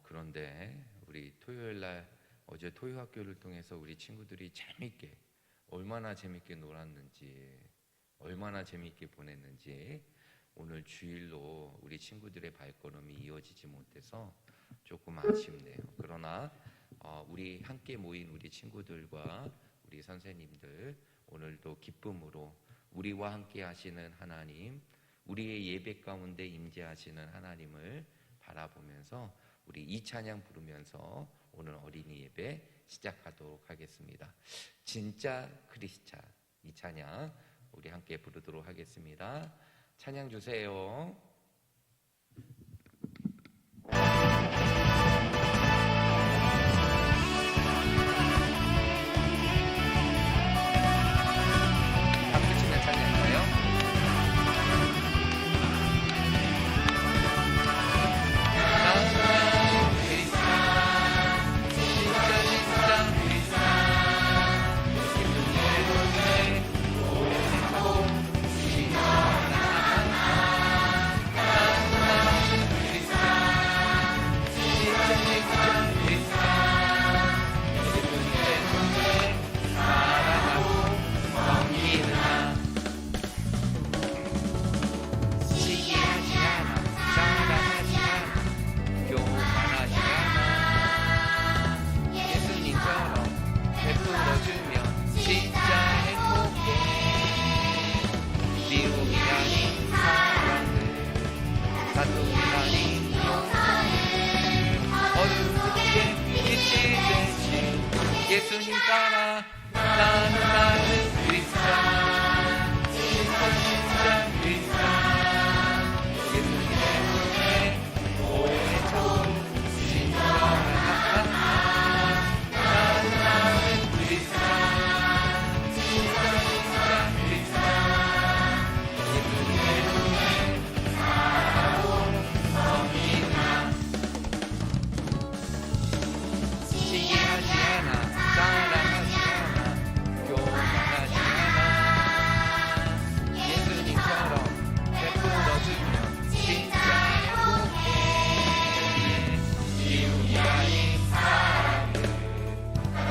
그런데 우리 토요일날 어제 토요학교를 통해서 우리 친구들이 재밌게 얼마나 재밌게 놀았는지 얼마나 재밌게 보냈는지 오늘 주일로 우리 친구들의 발걸음이 이어지지 못해서 조금 아쉽네요. 그러나 우리 함께 모인 우리 친구들과 우리 선생님들 오늘도 기쁨으로 우리와 함께 하시는 하나님, 우리의 예배 가운데 임재하시는 하나님을 바라보면서 우리 이 찬양 부르면서 오늘 어린이 예배 시작하도록 하겠습니다. 진짜 크리스찬, 이 찬양 우리 함께 부르도록 하겠습니다. 찬양 주세요. 예수님 따라 나는 크리스찬, 진짜 크리스찬. 예수님 때문에 오래 참고 진정한 나는 크리스찬, 진짜 크리스찬. 예수님 때문에 살아가고 섬기나 시기하지 않아 사랑하지 않아 교만하지 않아 예수님처럼 베풀어주면 진짜 행복해. 미움이 아닌 사랑들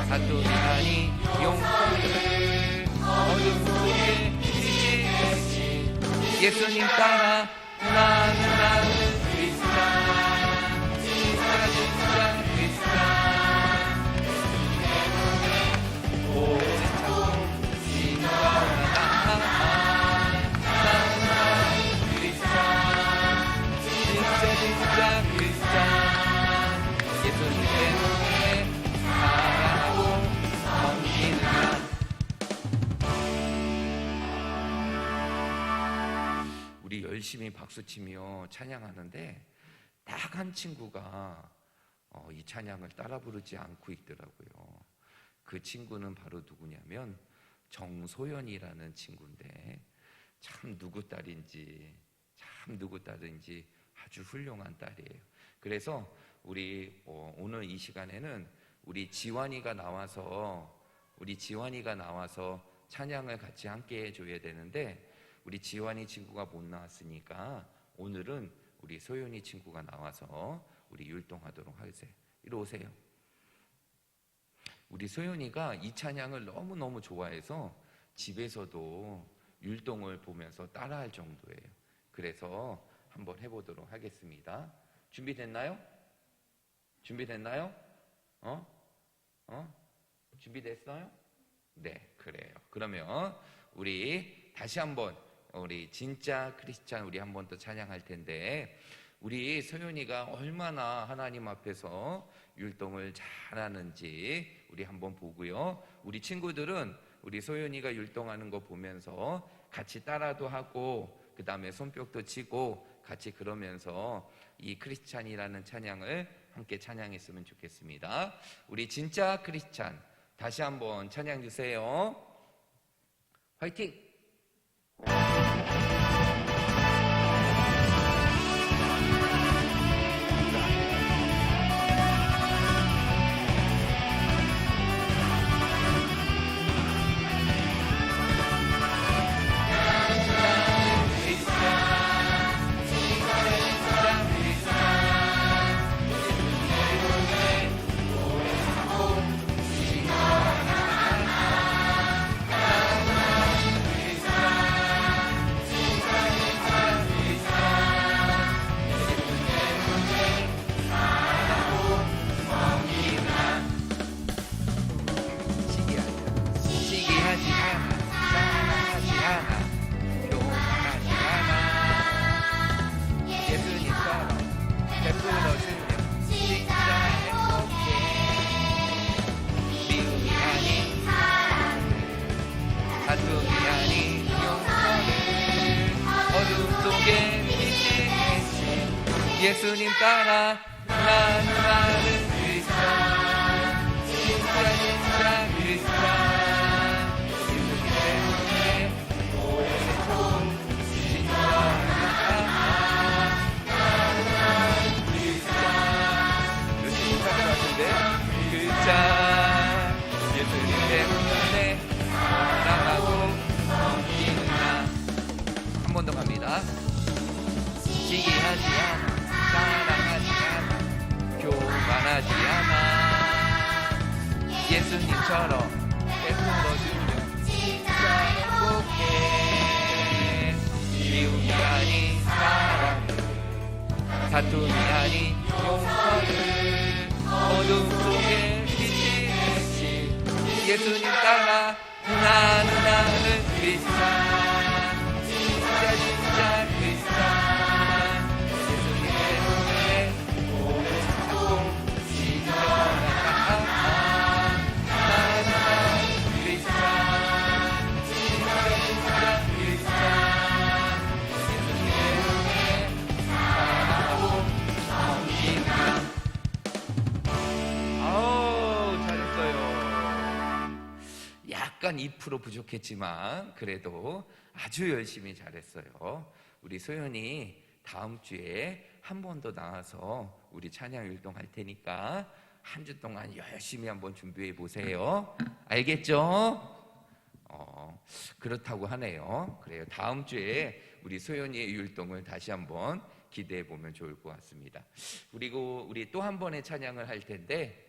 사투리 아닌 용서들 어둠 속에 빛이 예수님 따라 나는 크리스찬, 진짜 크리스찬. 우리 열심히 박수치며 찬양하는데 딱 한 친구가 이 찬양을 따라 부르지 않고 있더라고요. 그 친구는 바로 누구냐면 정소연이라는 친구인데 참 누구 딸인지 아주 훌륭한 딸이에요. 그래서 우리 오늘 이 시간에는 우리 지환이가 나와서 찬양을 같이 함께 해줘야 되는데 우리 지환이 친구가 못 나왔으니까 오늘은 우리 소연이 친구가 나와서 우리 율동하도록 하겠어요. 이리 오세요. 우리 소연이가 이 찬양을 너무너무 좋아해서 집에서도 율동을 보면서 따라할 정도예요. 그래서 한번 해보도록 하겠습니다. 준비됐나요? 준비됐나요? 준비됐어요? 네, 그래요. 그러면 우리 다시 한번 우리 진짜 크리스찬 우리 한번 더 찬양할 텐데 우리 소연이가 얼마나 하나님 앞에서 율동을 잘하는지 우리 한번 보고요. 우리 친구들은 우리 소연이가 율동하는 거 보면서 같이 따라도 하고 그 다음에 손뼉도 치고 같이 그러면서 이 크리스찬이라는 찬양을 함께 찬양했으면 좋겠습니다. 우리 진짜 크리스찬 다시 한번 찬양 주세요. 화이팅! 예수님 따라 나는 크리스찬 진짜 크리스찬 예수님 때문에 오해는 좀 진정하다 나는 크리스찬 열심히 못할 것 같은데 크리스찬 예수님 때문에 사랑하고 섬기는 나 한 번 더 갑니다. 시기하지 않아 사랑하지 않아 교만하지 않아 예수님처럼 베풀어주면 진짜 행복해 미움이 아닌 사랑 다툼이 아닌 용서를 어둠 속에 빛이 되지 예수님 따라 나는 크리스찬 진짜 크리스찬 예수님 때문에 오래 참고 진정하다 나는 크리스찬 진짜 크리스찬 예수님 때문에 사랑하고 섬긴다. 아우 잘했어요. 약간 2% 부족했지만 그래도 아주 열심히 잘했어요. 우리 소연이 다음 주에 한 번 더 나와서 우리 찬양 율동할 테니까 한 주 동안 열심히 한번 준비해 보세요. 알겠죠? 그렇다고 하네요. 그래요. 다음 주에 우리 소연이의 율동을 다시 한번 기대해 보면 좋을 것 같습니다. 그리고 우리 또 한 번의 찬양을 할 텐데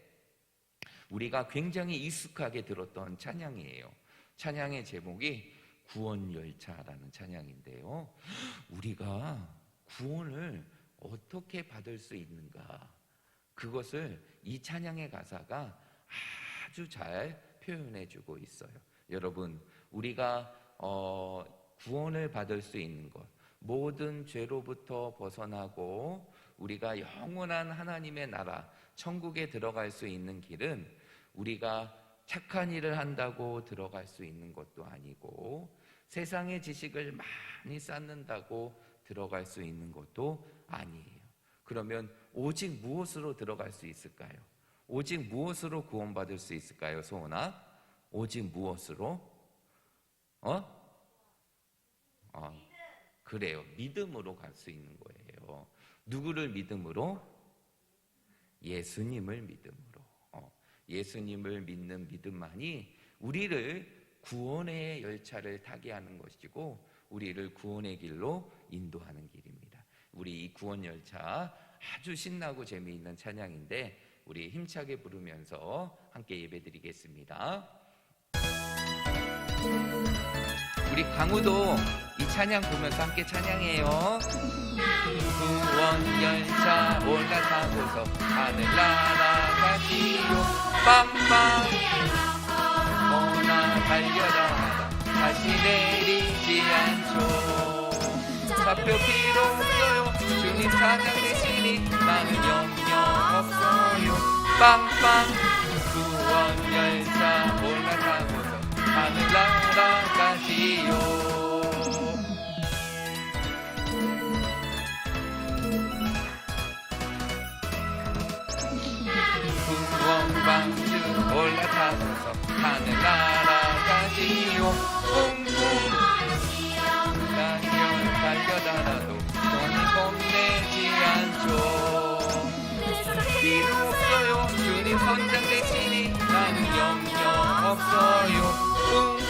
우리가 굉장히 익숙하게 들었던 찬양이에요. 찬양의 제목이 구원열차라는 찬양인데요. 우리가 구원을 어떻게 받을 수 있는가? 그것을 이 찬양의 가사가 아주 잘 표현해 주고 있어요. 여러분, 우리가 구원을 받을 수 있는 것, 모든 죄로부터 벗어나고 우리가 영원한 하나님의 나라, 천국에 들어갈 수 있는 길은 우리가 착한 일을 한다고 들어갈 수 있는 것도 아니고 세상의 지식을 많이 쌓는다고 들어갈 수 있는 것도 아니에요. 그러면 오직 무엇으로 들어갈 수 있을까요? 오직 무엇으로 구원받을 수 있을까요, 소원아? 오직 무엇으로? 그래요. 믿음으로 갈 수 있는 거예요. 누구를 믿음으로? 예수님을 믿음으로. 예수님을 믿는 믿음만이 우리를 구원의 열차를 타게 하는 것이고 우리를 구원의 길로 인도하는 길입니다. 우리 이 구원 열차 아주 신나고 재미있는 찬양인데 우리 힘차게 부르면서 함께 예배드리겠습니다. 우리 강우도 이 찬양 보면서 함께 찬양해요. 구원 열차 올라타고서 하늘 날아가시오 빵빵 떠나 달려라 다시 내리지 않죠. 사표 필요 없어요. 주님 찬양 대신이 나는 염려 없어요. 빵빵 구원 열차 올라타고서 하늘 날아가시오. 구원방주 올라타고서 하늘 날아가지요. 웅웅 달려달아도 손이 겁내지 않죠. 필요 없어요. 주님 선장 대신이 나는 염려 없어요. 웅웅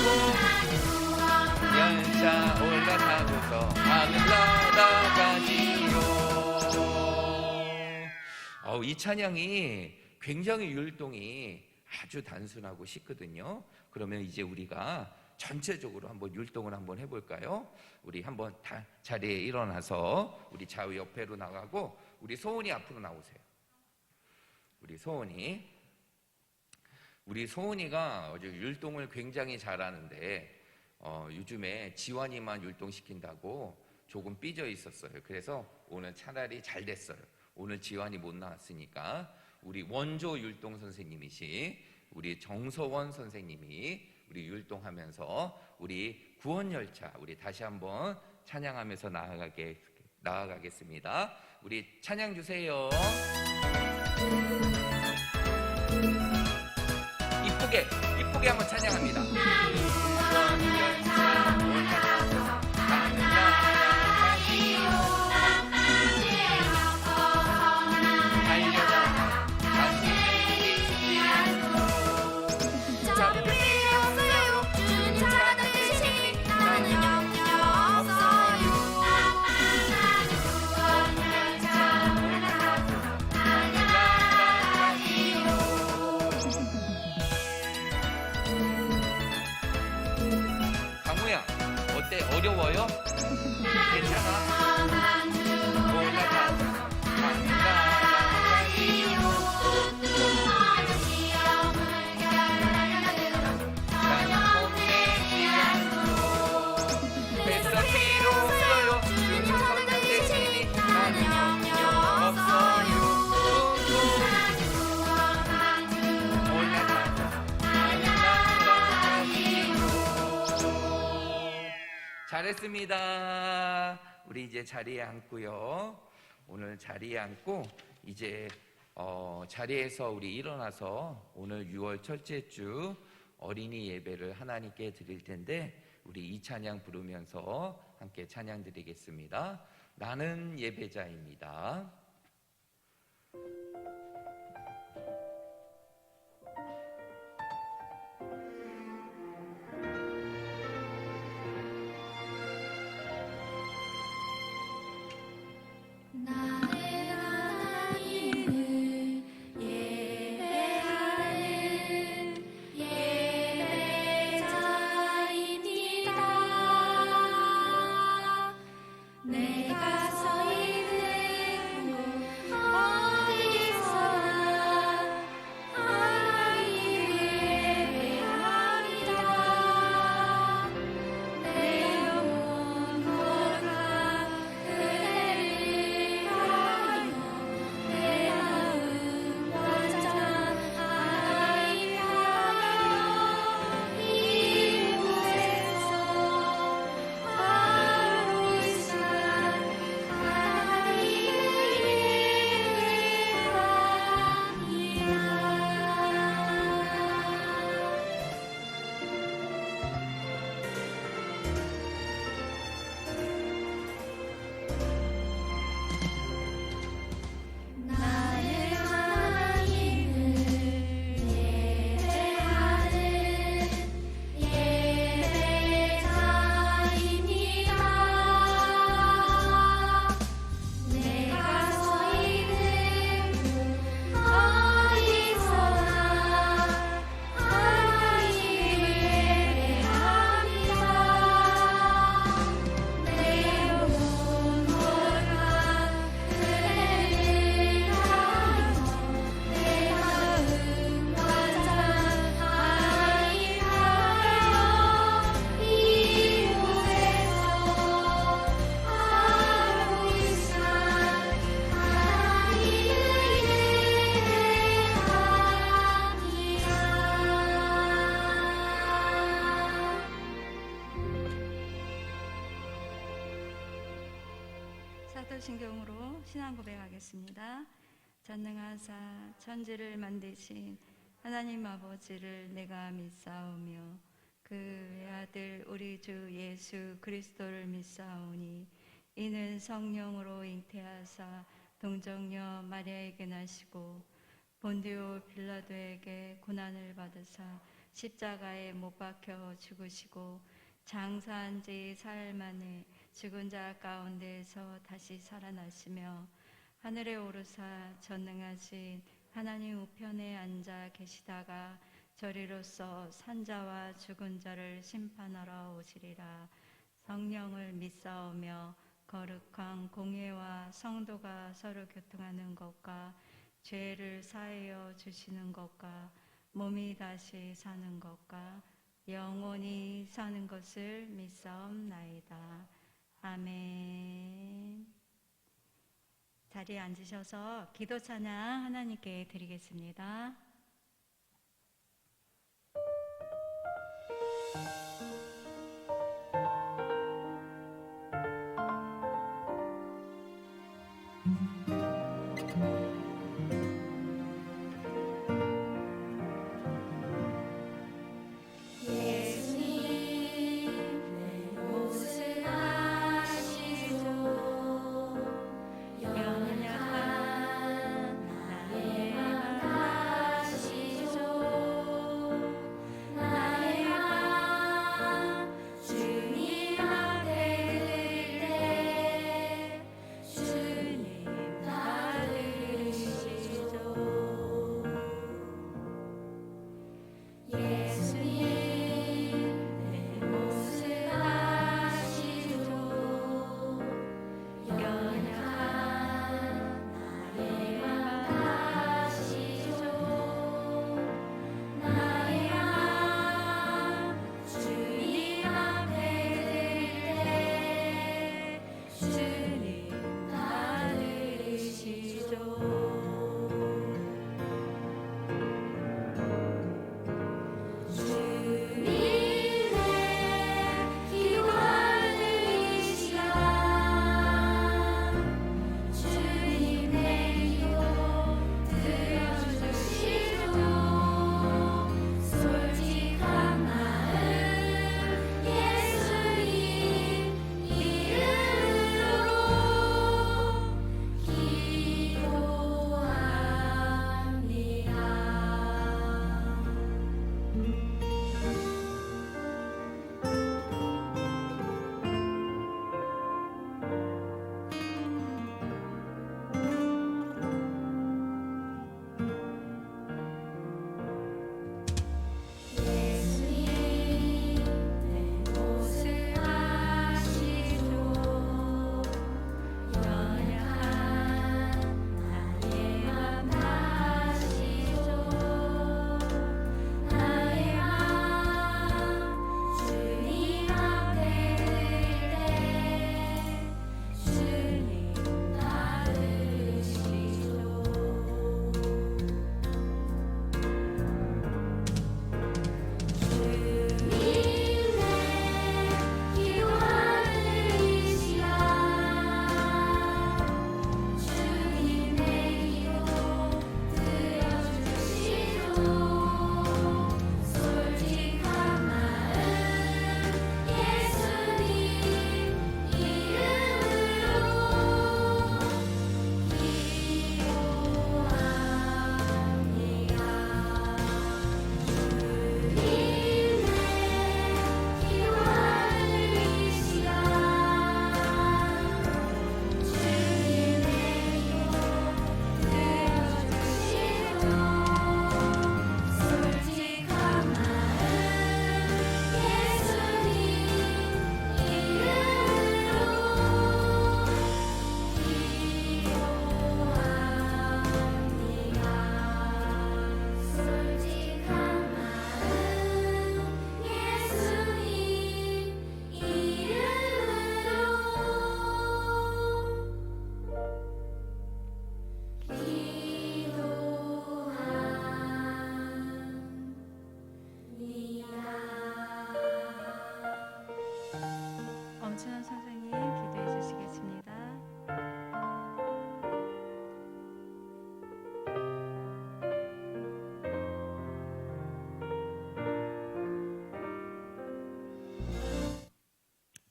열차 올라타고서 하늘 날아가지요. 이 찬양이 굉장히 율동이 아주 단순하고 쉽거든요. 그러면 이제 우리가 전체적으로 한번 율동을 한번 해볼까요? 우리 한번 다 자리에 일어나서 우리 좌우 옆에로 나가고 우리 소은이 앞으로 나오세요. 우리 소은이가 어제 율동을 굉장히 잘하는데 요즘에 지환이만 율동시킨다고 조금 삐져 있었어요. 그래서 오늘 차라리 잘 됐어요. 오늘 지환이 못 나왔으니까 우리 원조 율동 선생님이신 우리 정서원 선생님이 우리 율동하면서 우리 구원열차 우리 다시 한번 찬양하면서 나아가게 나아가겠습니다. 우리 찬양 주세요. 이쁘게 한번 찬양합니다. 어려워요? 괜찮아? 올라가서 잘했습니다. 우리 이제 자리에 앉고요. 오늘 자리에 앉고 이제 자리에서 우리 일어나서 오늘 6월 첫째 주 어린이 예배를 하나님께 드릴 텐데 우리 이 찬양 부르면서 함께 찬양 드리겠습니다. 나는 예배자입니다. 사도신경으로 신앙 고백하겠습니다. 전능하사 천지를 만드신 하나님 아버지를 내가 믿사오며 그 외아들 우리 주 예수 그리스도를 믿사오니 이는 성령으로 잉태하사 동정녀 마리아에게 나시고 본디오 빌라도에게 고난을 받으사 십자가에 못 박혀 죽으시고 장사한 지 사흘 만에 죽은 자 가운데에서 다시 살아나시며 하늘에 오르사 전능하신 하나님 우편에 앉아 계시다가 저리로서 산자와 죽은 자를 심판하러 오시리라. 성령을 믿사오며 거룩한 공예와 성도가 서로 교통하는 것과 죄를 사하여 주시는 것과 몸이 다시 사는 것과 영원히 사는 것을 믿사옵나이다. 아멘. 자리에 앉으셔서 기도 찬양 하나님께 드리겠습니다. 김춘원 선생님 기도해 주시겠습니다.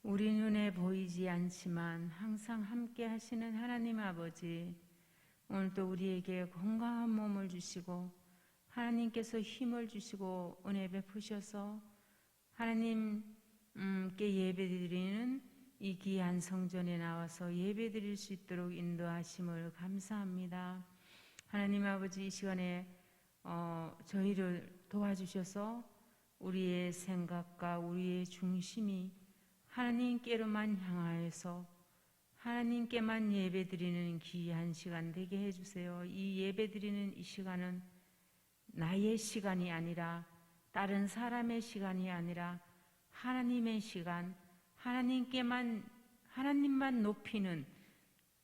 우리 눈에 보이지 않지만 항상 함께 하시는 하나님 아버지, 오늘도 우리에게 건강한 몸을 주시고 하나님께서 힘을 주시고 은혜 베푸셔서 하나님께 예배드리는 이 귀한 성전에 나와서 예배드릴 수 있도록 인도하심을 감사합니다. 하나님 아버지, 이 시간에 저희를 도와주셔서 우리의 생각과 우리의 중심이 하나님께로만 향하여서 하나님께만 예배드리는 귀한 시간 되게 해주세요. 이 예배드리는 이 시간은 나의 시간이 아니라 다른 사람의 시간이 아니라 하나님의 시간, 하나님만 높이는,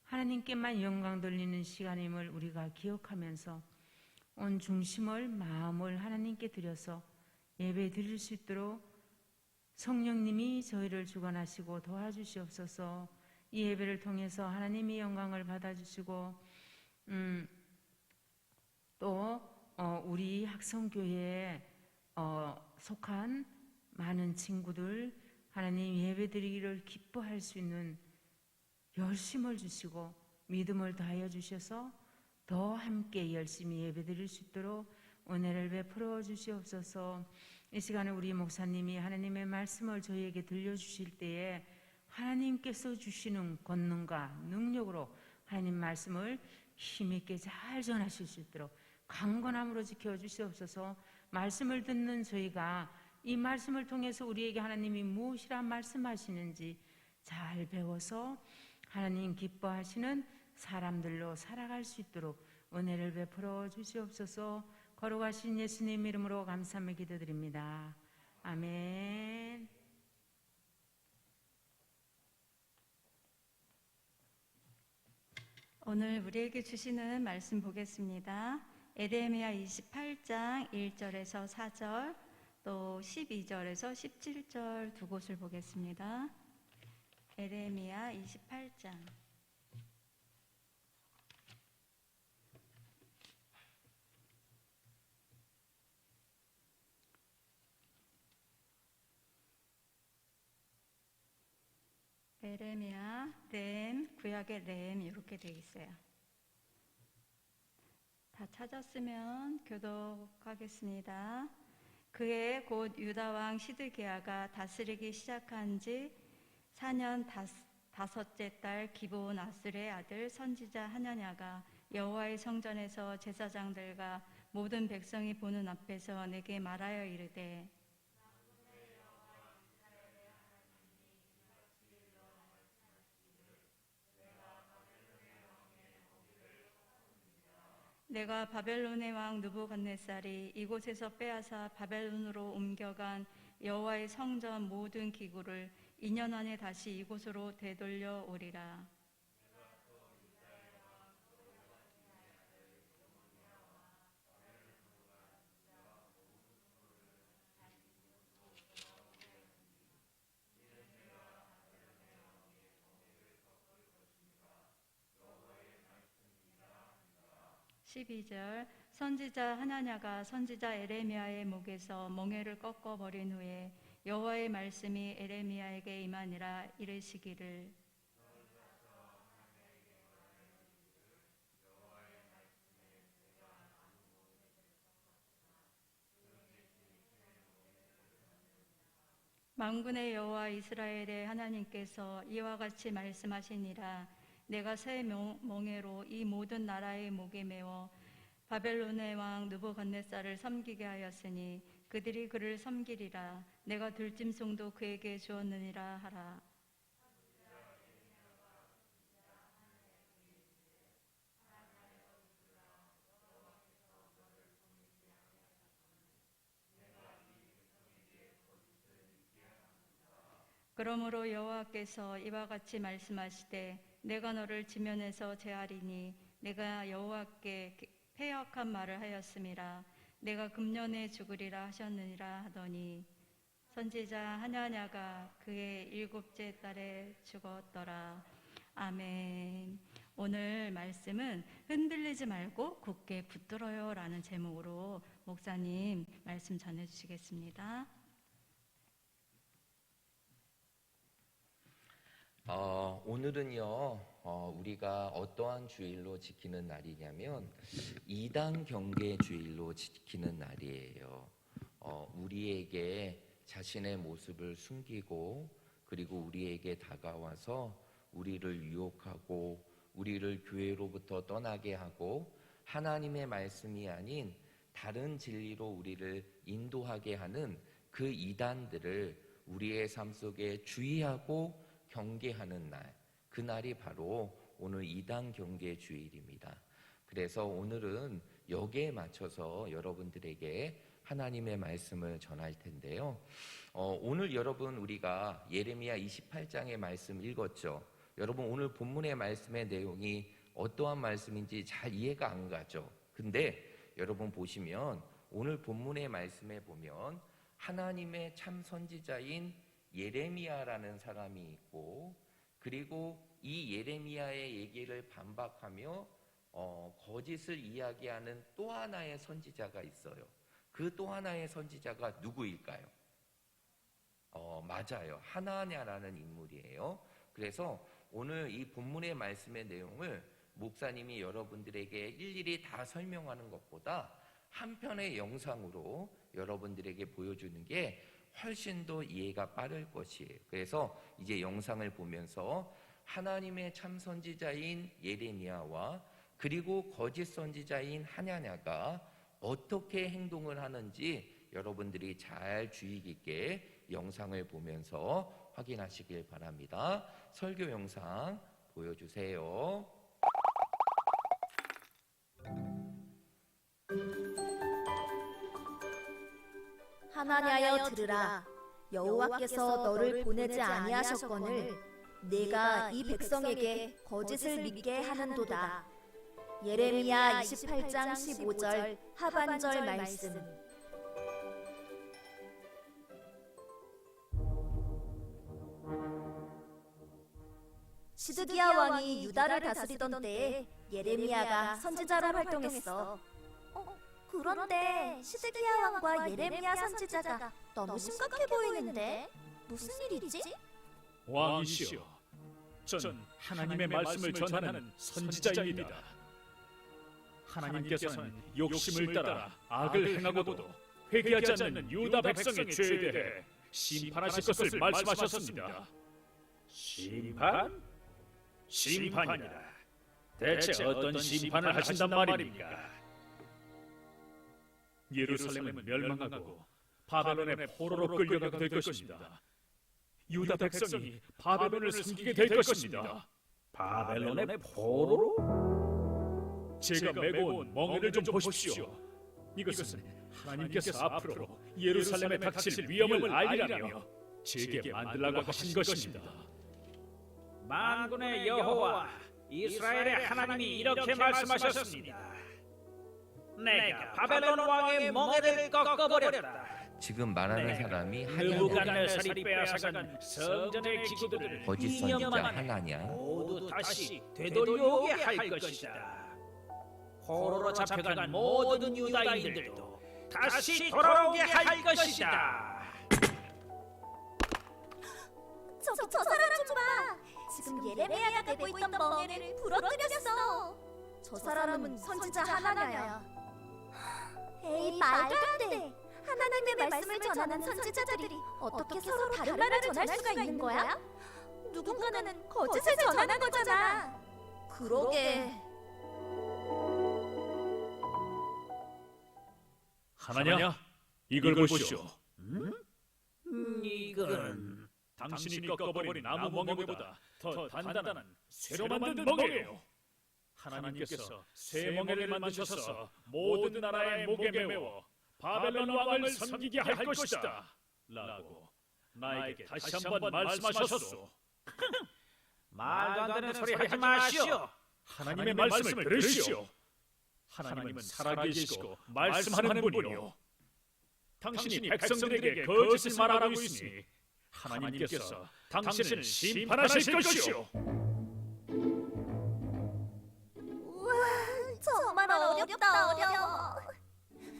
하나님께만 영광 돌리는 시간임을 우리가 기억하면서 온 중심을, 마음을 하나님께 드려서 예배 드릴 수 있도록 성령님이 저희를 주관하시고 도와주시옵소서. 이 예배를 통해서 하나님의 영광을 받아주시고 또 우리 학성교회에 속한 많은 친구들 하나님 예배드리기를 기뻐할 수 있는 열심을 주시고 믿음을 다하여 주셔서 더 함께 열심히 예배드릴 수 있도록 은혜를 베풀어 주시옵소서. 이 시간에 우리 목사님이 하나님의 말씀을 저희에게 들려주실 때에 하나님께서 주시는 권능과 능력으로 하나님 말씀을 힘있게 잘 전하실 수 있도록 강건함으로 지켜주시옵소서. 말씀을 듣는 저희가 이 말씀을 통해서 우리에게 하나님이 무엇이라 말씀하시는지 잘 배워서 하나님 기뻐하시는 사람들로 살아갈 수 있도록 은혜를 베풀어 주시옵소서. 거룩하신 예수님 이름으로 감사하며 기도드립니다. 아멘. 오늘 우리에게 주시는 말씀 보겠습니다. 에레미야 28장 1절에서 4절, 또 12절에서 17절 두 곳을 보겠습니다. 에레미야 28장. 에레미야, 렘, 구약의 렘 이렇게 되어 있어요. 다 찾았으면 교독하겠습니다. 그해 곧 유다 왕 시드기야가 다스리기 시작한 지 4년 다섯째 달 기브온 아슬의 아들 선지자 하나냐가 여호와의 성전에서 제사장들과 모든 백성이 보는 앞에서 내게 말하여 이르되 내가 바벨론의 왕 느부갓네살이 이곳에서 빼앗아 바벨론으로 옮겨간 여호와의 성전 모든 기구를 2년 안에 다시 이곳으로 되돌려 오리라. (12절) 선지자 하나냐가 선지자 에레미야의 목에서 멍에를 꺾어버린 후에 여호와의 말씀이 에레미야에게 임하니라. 이르시기를 만군의 여호와 이스라엘의 하나님께서 이와 같이 말씀하시니라. 내가 새 멍에로 이 모든 나라의 목에 메워 바벨론의 왕 느부갓네살을 섬기게 하였으니 그들이 그를 섬기리라. 내가 들짐승도 그에게 주었느니라 하라. 그러므로 여호와께서 이와 같이 말씀하시되 내가 너를 지면에서 제하리니 내가 여호와께 패역한 말을 하였음이라. 내가 금년에 죽으리라 하셨느니라 하더니 선지자 하나냐가 그의 7째 달에 죽었더라. 아멘. 오늘 말씀은 흔들리지 말고 굳게 붙들어요 라는 제목으로 목사님 말씀 전해주시겠습니다. 오늘은요, 우리가 어떠한 주일로 지키는 날이냐면 이단 경계 주일로 지키는 날이에요. 우리에게 자신의 모습을 숨기고 그리고 우리에게 다가와서 우리를 유혹하고 우리를 교회로부터 떠나게 하고 하나님의 말씀이 아닌 다른 진리로 우리를 인도하게 하는 그 이단들을 우리의 삶 속에 주의하고 경계하는 날, 그 날이 바로 오늘 이단 경계 주일입니다. 그래서 오늘은 여기에 맞춰서 여러분들에게 하나님의 말씀을 전할 텐데요. 오늘 여러분 우리가 예레미야 28장의 말씀 읽었죠. 여러분 오늘 본문의 말씀의 내용이 어떠한 말씀인지 잘 이해가 안 가죠. 근데 여러분 보시면 오늘 본문의 말씀에 보면 하나님의 참 선지자인 예레미야라는 사람이 있고 그리고 이 예레미야의 얘기를 반박하며 거짓을 이야기하는 또 하나의 선지자가 있어요. 그 또 하나의 선지자가 누구일까요? 맞아요. 하나냐라는 인물이에요. 그래서 오늘 이 본문의 말씀의 내용을 목사님이 여러분들에게 일일이 다 설명하는 것보다 한 편의 영상으로 여러분들에게 보여주는 게 훨씬 더 이해가 빠를 것이에요. 그래서 이제 영상을 보면서 하나님의 참 선지자인 예레미야와 그리고 거짓 선지자인 하냐냐가 어떻게 행동을 하는지 여러분들이 잘 주의 깊게 영상을 보면서 확인하시길 바랍니다. 설교 영상 보여주세요. 하나냐여 들으라. 여호와께서 너를 보내지 아니하셨거늘 내가 이 백성에게 거짓을 믿게 하는도다. 예레미야 28장 15절 하반절 말씀. 시드기야 왕이 유다를 다스리던 때에 예레미야가 선지자로 활동했어. 그런데 시드기야 왕과 예레미야 선지자가 너무 심각해 보이는데 무슨 일이지? 왕이시여, 전 하나님의 말씀을 전하는 선지자입니다. 하나님께서는 욕심을 따라 악을 행하고도 회개하지 않는 유다 백성의 죄에 대해 심판하실 것을 말씀하셨습니다. 심판? 심판이라. 대체 어떤 심판을 하신단 말입니까? 예루살렘은 멸망하고 바벨론의 포로로 끌려가게 될 것입니다. 유다 백성이 바벨론을 섬기게 될 것입니다. 바벨론의 포로로? 제가 메고 온 멍에를 좀 보십시오. 이것은 하나님께서 앞으로 예루살렘에 닥칠 위험을 알리라며 제게 만들라고 하신 것입니다. 만군의 여호와 이스라엘의 하나님이 이렇게 말씀하셨습니다. 내가 바벨론 왕의 멍에를 꺾어버렸다. 지금 말하는 사람이 하냐냐, 느부갓네살이 빼앗아간 성전의 기구들을 거짓 2년 선지자 만에 하나냐. 모두 다시 되돌려오게 할 것이다. 포로로 잡혀간 모든 유다인들도 다시 돌아오게 할 것이다. 저 사람 좀 봐. 지금 예레미야가 메고 있던 멍에를 부러뜨렸어. 저 사람은 선지자 하나냐야. 에이, 말도 안 돼. 하나님의 말씀을 전하는 선지자들이 어떻게 서로 다른 말을 전할 수가 있는 거야? 누군가는 거짓을 전하는 거잖아. 그러게. 하나냐, 이걸 보시오. 이건 당신이 꺾어버린 나무 멍에보다 더 단단한 쇠로 만든 멍에요. 하나님께서 쇠 멍에를 만드셔서 모든 나라의 목에 메워 바벨론 왕을 섬기게 할 것이다 라고 나에게 다시 한번 말씀하셨소. 말도 안 되는 소리 하지 마시오. 하나님의 말씀을 들으시오. 하나님은 살아계시고 말씀하는 분이요 당신이 백성들에게 거짓을 말하고 있으니 하나님께서 당신을 심판하실 것이오. 우와, 정말 어렵다, 어려워.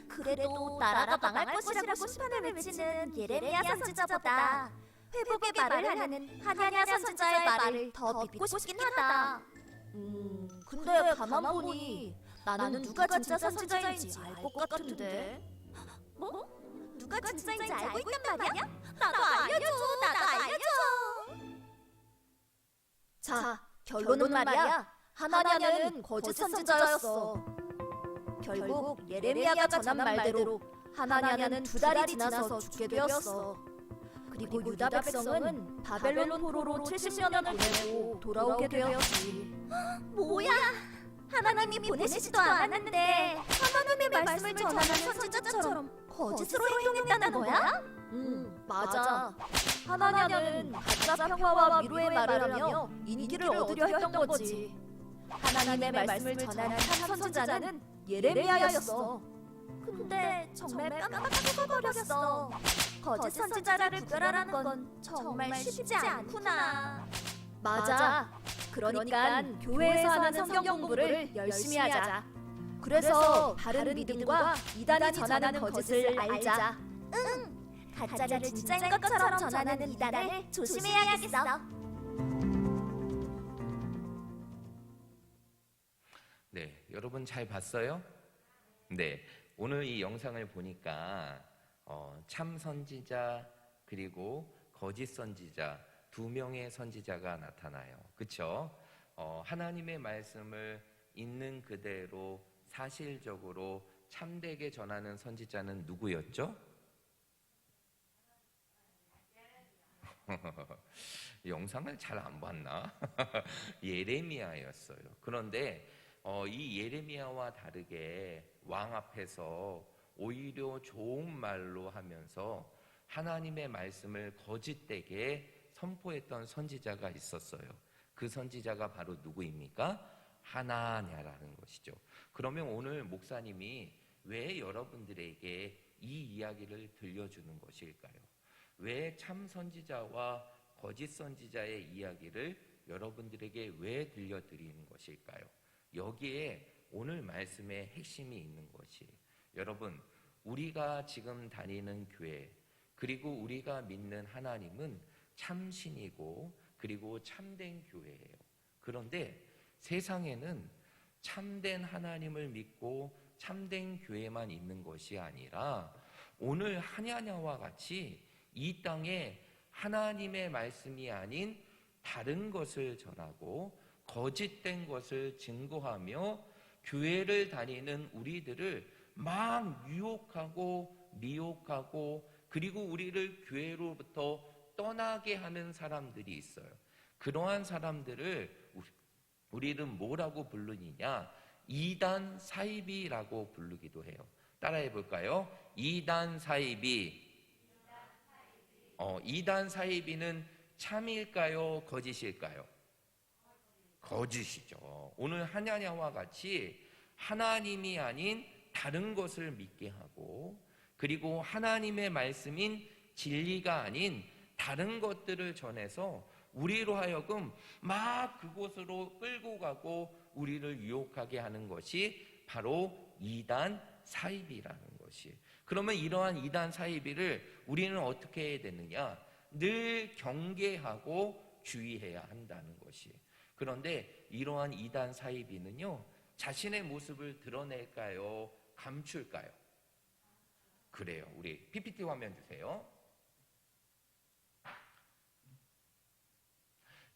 그래도 나라가 망할 것이라고 심판을 외치는 예레미야 선지자보다 회복의 말을 하는 하나냐 선지자의 말을 더 믿고 싶긴 하다. 근데 가만 보니 나는 누가 진짜 선지자인지 알 것 같은데. 뭐? 누가 진짜인지 알고 있단 말이야? 나도 알려줘. 자, 결론은 말이야. 하나냐는 거짓 선지자였어. 결국 예레미야가 전한 말대로 하나냐는 2달이 지나서 죽게 되었어. 그리고 유다 백성은 바벨론 포로로 70년을 보내고 돌아오게 되었지. 뭐야? 하나님이 보내시지도 않았는데 하나님의 말씀을 전하는 선지자처럼 거짓으로 행동했다는 거야? 맞아. 하나냐는 가짜 평화와 위로의 말을 하며 인기를 얻으려 했던 거지. 하나님의 말씀을 전하는 한 선지자는 예레미야였어. 근데 정말 깜빡하고 버렸어. 거짓 선지자를 구별하라는 건 정말 쉽지 않구나. 맞아. 그러니까 교회에서 하는 성경 공부를 열심히 하자. 그래서 다른 믿음과 이단이 전하는 거짓을 알자. 응. 가짜를 진짜인 것처럼 전하는 이단을 조심해야겠어. 네, 여러분 잘 봤어요? 네, 오늘 이 영상을 보니까 참 선지자 그리고 거짓 선지자 2명의 선지자가 나타나요. 그렇죠? 하나님의 말씀을 있는 그대로 사실적으로 참되게 전하는 선지자는 누구였죠? 영상을 잘 안 봤나? 예레미야였어요. 그런데 이 예레미야와 다르게 왕 앞에서 오히려 좋은 말로 하면서 하나님의 말씀을 거짓되게 선포했던 선지자가 있었어요. 그 선지자가 바로 누구입니까? 하나냐라는 것이죠. 그러면 오늘 목사님이 왜 여러분들에게 이 이야기를 들려주는 것일까요? 왜 참 선지자와 거짓 선지자의 이야기를 여러분들에게 왜 들려드리는 것일까요? 여기에 오늘 말씀의 핵심이 있는 것이, 여러분, 우리가 지금 다니는 교회 그리고 우리가 믿는 하나님은 참신이고 그리고 참된 교회예요. 그런데 세상에는 참된 하나님을 믿고 참된 교회만 있는 것이 아니라 오늘 하나냐와 같이 이 땅에 하나님의 말씀이 아닌 다른 것을 전하고 거짓된 것을 증거하며 교회를 다니는 우리들을 막 유혹하고 미혹하고 그리고 우리를 교회로부터 떠나게 하는 사람들이 있어요. 그러한 사람들을 우리는 뭐라고 부르느냐? 이단 사이비라고 부르기도 해요. 따라해 볼까요? 이단 사이비. 이단 사이비는 참일까요? 거짓일까요? 거짓이죠. 오늘 하나냐와 같이 하나님이 아닌 다른 것을 믿게 하고 그리고 하나님의 말씀인 진리가 아닌 다른 것들을 전해서 우리로 하여금 막 그곳으로 끌고 가고 우리를 유혹하게 하는 것이 바로 이단 사이비라는 것이. 그러면 이러한 이단 사이비를 우리는 어떻게 해야 되느냐? 늘 경계하고 주의해야 한다는 것이. 그런데 이러한 이단 사이비는요, 자신의 모습을 드러낼까요? 감출까요? 그래요. 우리 PPT 화면 주세요.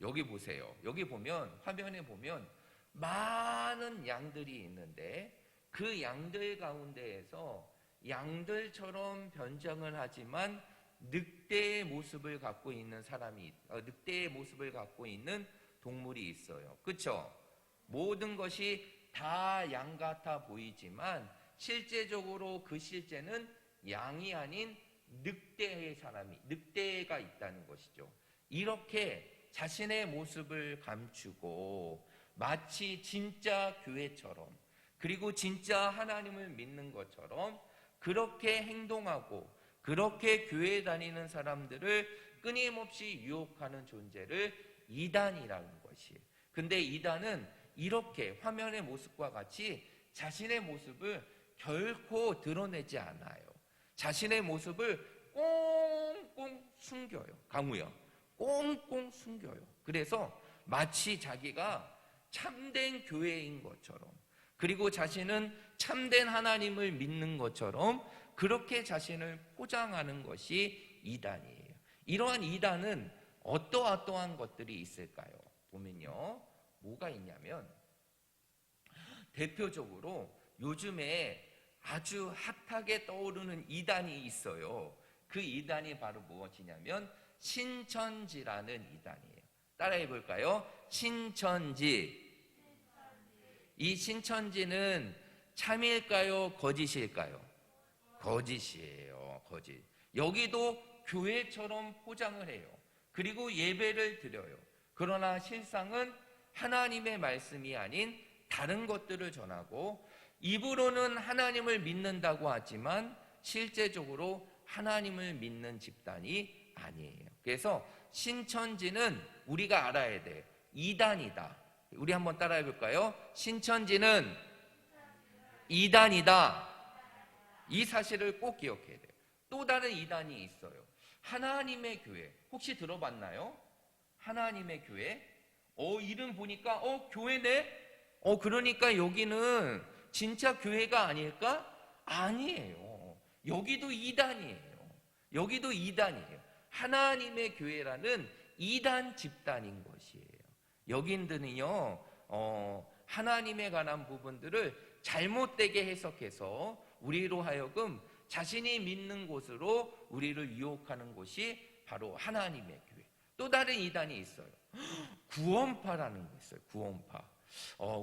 여기 보세요. 여기 보면, 화면에 보면 많은 양들이 있는데 그 양들 가운데에서 양들처럼 변장을 하지만 늑대의 모습을 갖고 있는 늑대의 모습을 갖고 있는 동물이 있어요. 그렇죠? 모든 것이 다 양 같아 보이지만 실제적으로 그 실제는 양이 아닌 늑대가 있다는 것이죠. 이렇게 자신의 모습을 감추고 마치 진짜 교회처럼 그리고 진짜 하나님을 믿는 것처럼 그렇게 행동하고 그렇게 교회 다니는 사람들을 끊임없이 유혹하는 존재를 이단이라는 것이에요. 근데 이단은 이렇게 화면의 모습과 같이 자신의 모습을 결코 드러내지 않아요. 자신의 모습을 꽁꽁 숨겨요. 강우야, 꽁꽁 숨겨요. 그래서 마치 자기가 참된 교회인 것처럼, 그리고 자신은 참된 하나님을 믿는 것처럼 그렇게 자신을 포장하는 것이 이단이에요. 이러한 이단은 어떠한 것들이 있을까요? 보면요, 뭐가 있냐면 대표적으로 요즘에 아주 핫하게 떠오르는 이단이 있어요. 그 이단이 바로 무엇이냐면 신천지라는 이단이에요. 따라해 볼까요? 신천지. 이 신천지는 참일까요? 거짓일까요? 거짓이에요. 거짓. 여기도 교회처럼 포장을 해요. 그리고 예배를 드려요. 그러나 실상은 하나님의 말씀이 아닌 다른 것들을 전하고, 입으로는 하나님을 믿는다고 하지만 실제적으로 하나님을 믿는 집단이 아니에요. 그래서 신천지는 우리가 알아야 돼. 이단이다. 우리 한번 따라해 볼까요? 신천지는 이단이다. 이 사실을 꼭 기억해야 돼요. 또 다른 이단이 있어요. 하나님의 교회. 혹시 들어봤나요? 하나님의 교회? 이름 보니까 교회네? 그러니까 여기는 진짜 교회가 아닐까? 아니에요. 여기도 이단이에요. 여기도 이단이에요. 하나님의 교회라는 이단 집단인 것이에요. 여긴들은요, 하나님에 관한 부분들을 잘못되게 해석해서 우리로 하여금 자신이 믿는 곳으로 우리를 유혹하는 곳이 바로 하나님의 교회. 또 다른 이단이 있어요. 구원파라는 게 있어요. 구원파.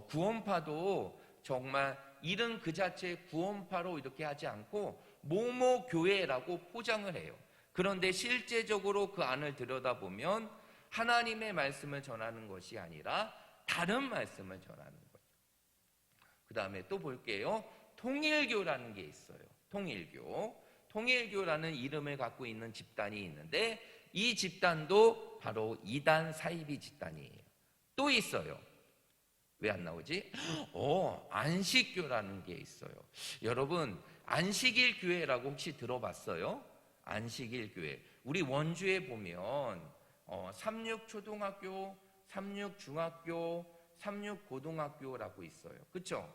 구원파도 정말 이름 그 자체 구원파로 이렇게 하지 않고 모모 교회라고 포장을 해요. 그런데 실제적으로 그 안을 들여다보면 하나님의 말씀을 전하는 것이 아니라 다른 말씀을 전하는 거예요. 그 다음에 또 볼게요. 통일교라는 게 있어요. 통일교라는 이름을 갖고 있는 집단이 있는데, 이 집단도 바로 이단 사이비 집단이에요. 또 있어요. 왜 안 나오지? 안식교라는 게 있어요. 여러분, 안식일 교회라고 혹시 들어봤어요? 안식일 교회. 우리 원주에 보면 삼육초등학교, 삼육중학교, 삼육고등학교라고 있어요. 그렇죠?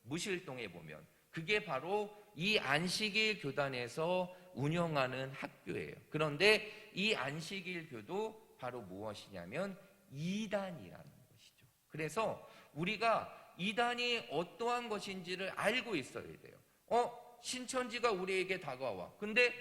무실동에 보면 그게 바로 이 안식일 교단에서 운영하는 학교예요. 그런데 이 안식일 교도 바로 무엇이냐면 이단이라는 것이죠. 그래서 우리가 이단이 어떠한 것인지를 알고 있어야 돼요. 신천지가 우리에게 다가와. 근데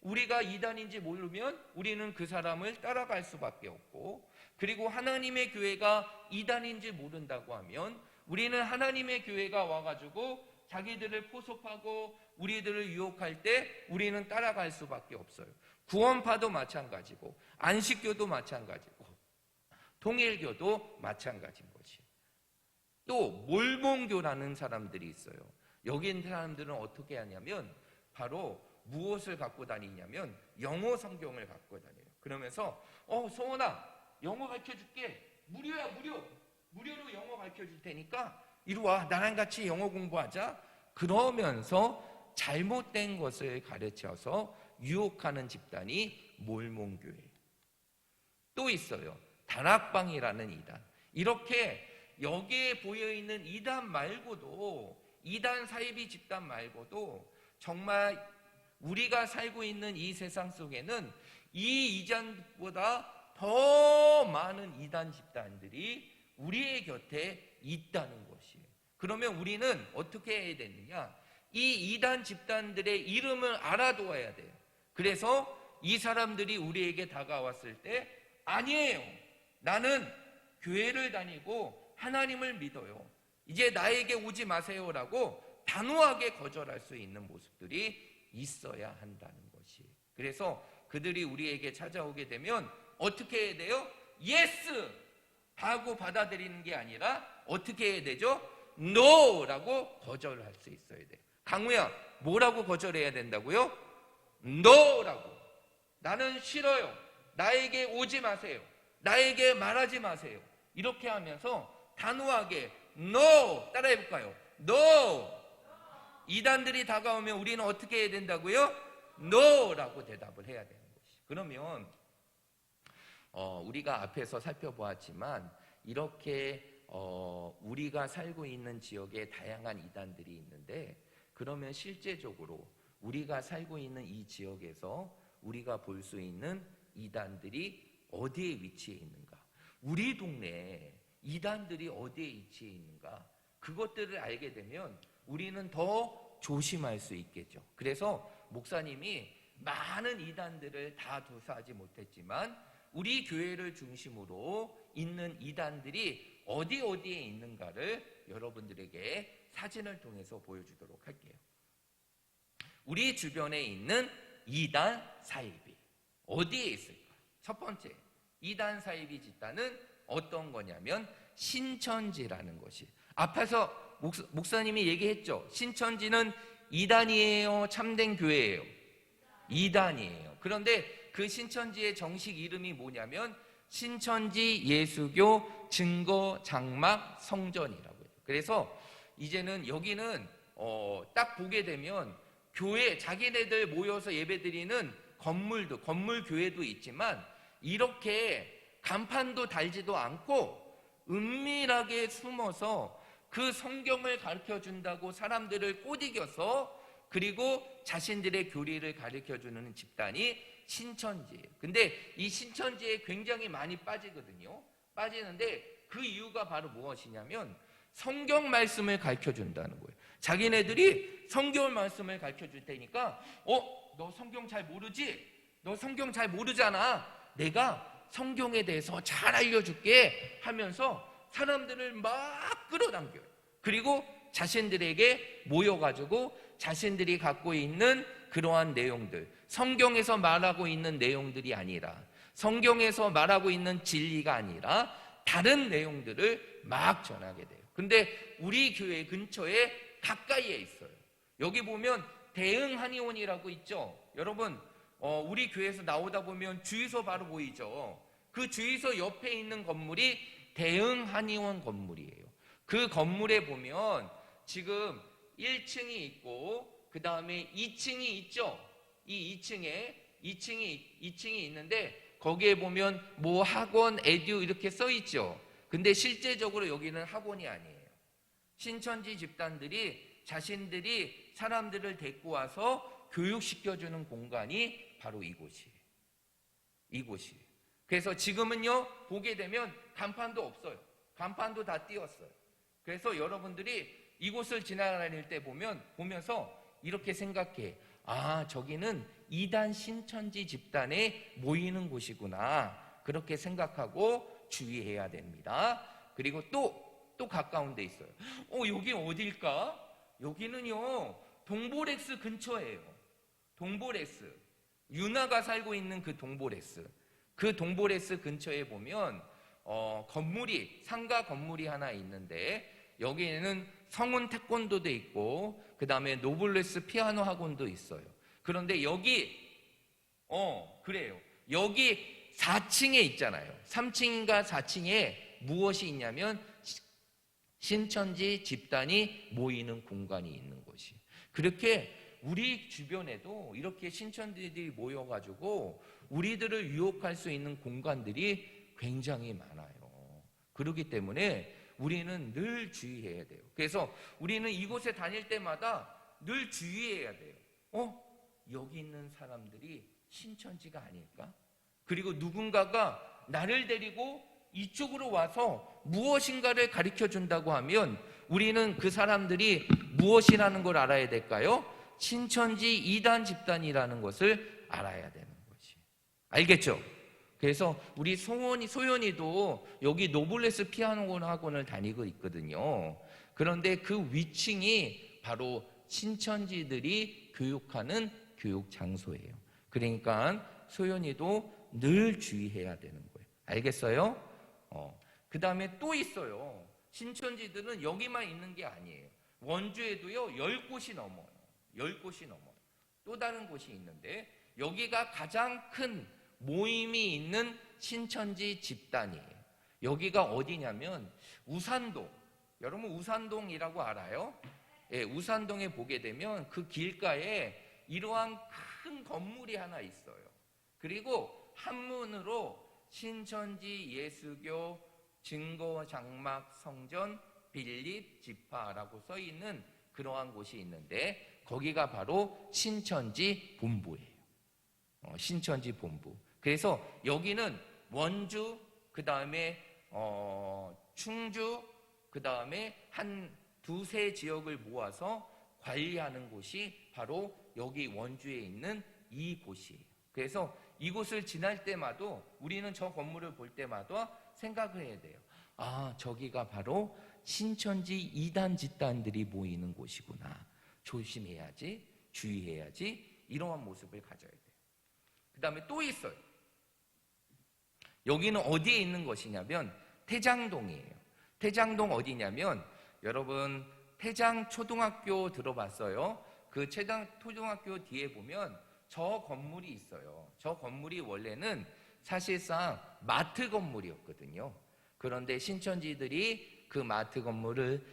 우리가 이단인지 모르면 우리는 그 사람을 따라갈 수밖에 없고, 그리고 하나님의 교회가 이단인지 모른다고 하면 우리는 하나님의 교회가 와가지고 자기들을 포섭하고 우리들을 유혹할 때 우리는 따라갈 수밖에 없어요. 구원파도 마찬가지고, 안식교도 마찬가지고, 통일교도 마찬가지인 것이에요. 또 몰몬교라는 사람들이 있어요. 여기 있는 사람들은 어떻게 하냐면 바로 무엇을 갖고 다니냐면 영어 성경을 갖고 다녀요. 그러면서 소원아, 영어 가르쳐줄게. 무료야, 무료로 영어 가르쳐줄 테니까 이리 와, 나랑 같이 영어 공부하자. 그러면서 잘못된 것을 가르쳐서 유혹하는 집단이 몰몬교예요. 또 있어요. 다락방이라는 이단. 이렇게 여기에 보여있는 이단 말고도, 이단 사이비 집단 말고도 정말 우리가 살고 있는 이 세상 속에는 이 이단보다 더 많은 이단 집단들이 우리의 곁에 있다는 것이에요. 그러면 우리는 어떻게 해야 되느냐? 이 이단 집단들의 이름을 알아두어야 돼요. 그래서 이 사람들이 우리에게 다가왔을 때, 아니에요, 나는 교회를 다니고 하나님을 믿어요, 이제 나에게 오지 마세요라고 단호하게 거절할 수 있는 모습들이 있어야 한다는 것이에요. 그래서 그들이 우리에게 찾아오게 되면 어떻게 해야 돼요? 예스! 하고 받아들이는 게 아니라 어떻게 해야 되죠? 노라고 거절할 수 있어야 돼요. 강우야, 뭐라고 거절해야 된다고요? NO라고. 나는 싫어요. 나에게 오지 마세요. 나에게 말하지 마세요. 이렇게 하면서 단호하게 NO 따라해 볼까요? NO. 이단들이 다가오면 우리는 어떻게 해야 된다고요? NO라고 대답을 해야 되는 것이. 그러면 우리가 앞에서 살펴보았지만 이렇게 우리가 살고 있는 지역에 다양한 이단들이 있는데, 그러면 실제적으로 우리가 살고 있는 이 지역에서 우리가 볼 수 있는 이단들이 어디에 위치해 있는가, 우리 동네에 이단들이 어디에 위치해 있는가, 그것들을 알게 되면 우리는 더 조심할 수 있겠죠. 그래서 목사님이 많은 이단들을 다 조사하지 못했지만 우리 교회를 중심으로 있는 이단들이 어디에 있는가를 여러분들에게 사진을 통해서 보여주도록 할게요. 우리 주변에 있는 이단 사이비 어디에 있을까? 첫 번째, 이단 사이비 집단은 어떤 거냐면 신천지라는 것이. 앞에서 목사님이 얘기했죠. 신천지는 이단이에요, 참된 교회예요? 이단이에요. 그런데 그 신천지의 정식 이름이 뭐냐면 신천지 예수교 증거 장막 성전이라고 해요. 그래서 이제는 여기는 딱 보게 되면 교회, 자기네들 모여서 예배드리는 건물 교회도 있지만 이렇게 간판도 달지도 않고 은밀하게 숨어서 그 성경을 가르쳐준다고 사람들을 꼬드겨서 그리고 자신들의 교리를 가르쳐주는 집단이 신천지예요. 근데 이 신천지에 굉장히 많이 빠지거든요. 빠지는데 그 이유가 바로 무엇이냐면 성경 말씀을 가르쳐준다는 거예요. 자기네들이 성경 말씀을 가르쳐줄 테니까 너 성경 잘 모르지? 너 성경 잘 모르잖아. 내가 성경에 대해서 잘 알려줄게 하면서 사람들을 막 끌어당겨요. 그리고 자신들에게 모여가지고 자신들이 갖고 있는 그러한 내용들, 성경에서 말하고 있는 내용들이 아니라, 성경에서 말하고 있는 진리가 아니라 다른 내용들을 막 전하게 돼요. 근데 우리 교회 근처에 가까이에 있어요. 여기 보면 대흥 한의원이라고 있죠. 여러분 우리 교회에서 나오다 보면 주유소 바로 보이죠. 그 주유소 옆에 있는 건물이 대흥 한의원 건물이에요. 그 건물에 보면 지금 1층이 있고 그 다음에 2층이 있죠. 이 2층이 있는데 거기에 보면 뭐 학원, 에듀 이렇게 써 있죠. 근데 실제적으로 여기는 학원이 아니에요. 신천지 집단들이 자신들이 사람들을 데리고 와서 교육시켜주는 공간이 바로 이곳이에요. 그래서 지금은요 보게 되면 간판도 없어요. 간판도 다 띄웠어요. 그래서 여러분들이 이곳을 지나다닐 때 보면서 이렇게 생각해. 아, 저기는 이단 신천지 집단에 모이는 곳이구나. 그렇게 생각하고 주의해야 됩니다. 그리고 또 가까운 데 있어요. 여기 어딜까? 여기는요 동보렉스 근처예요. 동보렉스, 유나가 살고 있는 그 동보렉스. 그 동보렉스 근처에 보면 상가 건물이 하나 있는데 여기에는 성운 태권도도 있고 그 다음에 노블레스 피아노 학원도 있어요. 그런데 여기 그래요. 여기 4층에 있잖아요. 3층인가 4층에 무엇이 있냐면 신천지 집단이 모이는 공간이 있는 곳이. 그렇게 우리 주변에도 이렇게 신천지들이 모여가지고 우리들을 유혹할 수 있는 공간들이 굉장히 많아요. 그렇기 때문에 우리는 늘 주의해야 돼요. 그래서 우리는 이곳에 다닐 때마다 늘 주의해야 돼요. 여기 있는 사람들이 신천지가 아닐까? 그리고 누군가가 나를 데리고 이쪽으로 와서 무엇인가를 가르쳐 준다고 하면 우리는 그 사람들이 무엇이라는 걸 알아야 될까요? 신천지 이단 집단이라는 것을 알아야 되는 것이. 알겠죠? 그래서 우리 소연이도 여기 노블레스 피아노 학원을 다니고 있거든요. 그런데 그 위층이 바로 신천지들이 교육하는 교육 장소예요. 그러니까 소연이도 늘 주의해야 되는 거예요. 알겠어요? 그 다음에 또 있어요. 신천지들은 여기만 있는 게 아니에요. 원주에도요 10곳이 넘어요. 10곳이 넘어요. 또 다른 곳이 있는데 여기가 가장 큰 모임이 있는 신천지 집단이에요. 여기가 어디냐면 우산동. 여러분 우산동이라고 알아요? 예, 우산동에 보게 되면 그 길가에 이러한 큰 건물이 하나 있어요. 그리고 한문으로 신천지 예수교 증거장막 성전 빌립 지파라고 써 있는 그러한 곳이 있는데 거기가 바로 신천지 본부예요. 신천지 본부. 그래서 여기는 원주, 그 다음에 충주, 그 다음에 한 두세 지역을 모아서 관리하는 곳이 바로 여기 원주에 있는 이곳이에요. 그래서 이곳을 지날 때마다 우리는 저 건물을 볼 때마다 생각을 해야 돼요. 아, 저기가 바로 신천지 이단 집단들이 모이는 곳이구나. 조심해야지, 주의해야지, 이러한 모습을 가져야 돼요. 그 다음에 또 있어요. 여기는 어디에 있는 것이냐면 태장동이에요. 태장동 어디냐면 여러분 태장초등학교 들어봤어요? 그 태장초등학교 뒤에 보면 저 건물이 있어요. 저 건물이 원래는 사실상 마트 건물이었거든요. 그런데 신천지들이 그 마트 건물을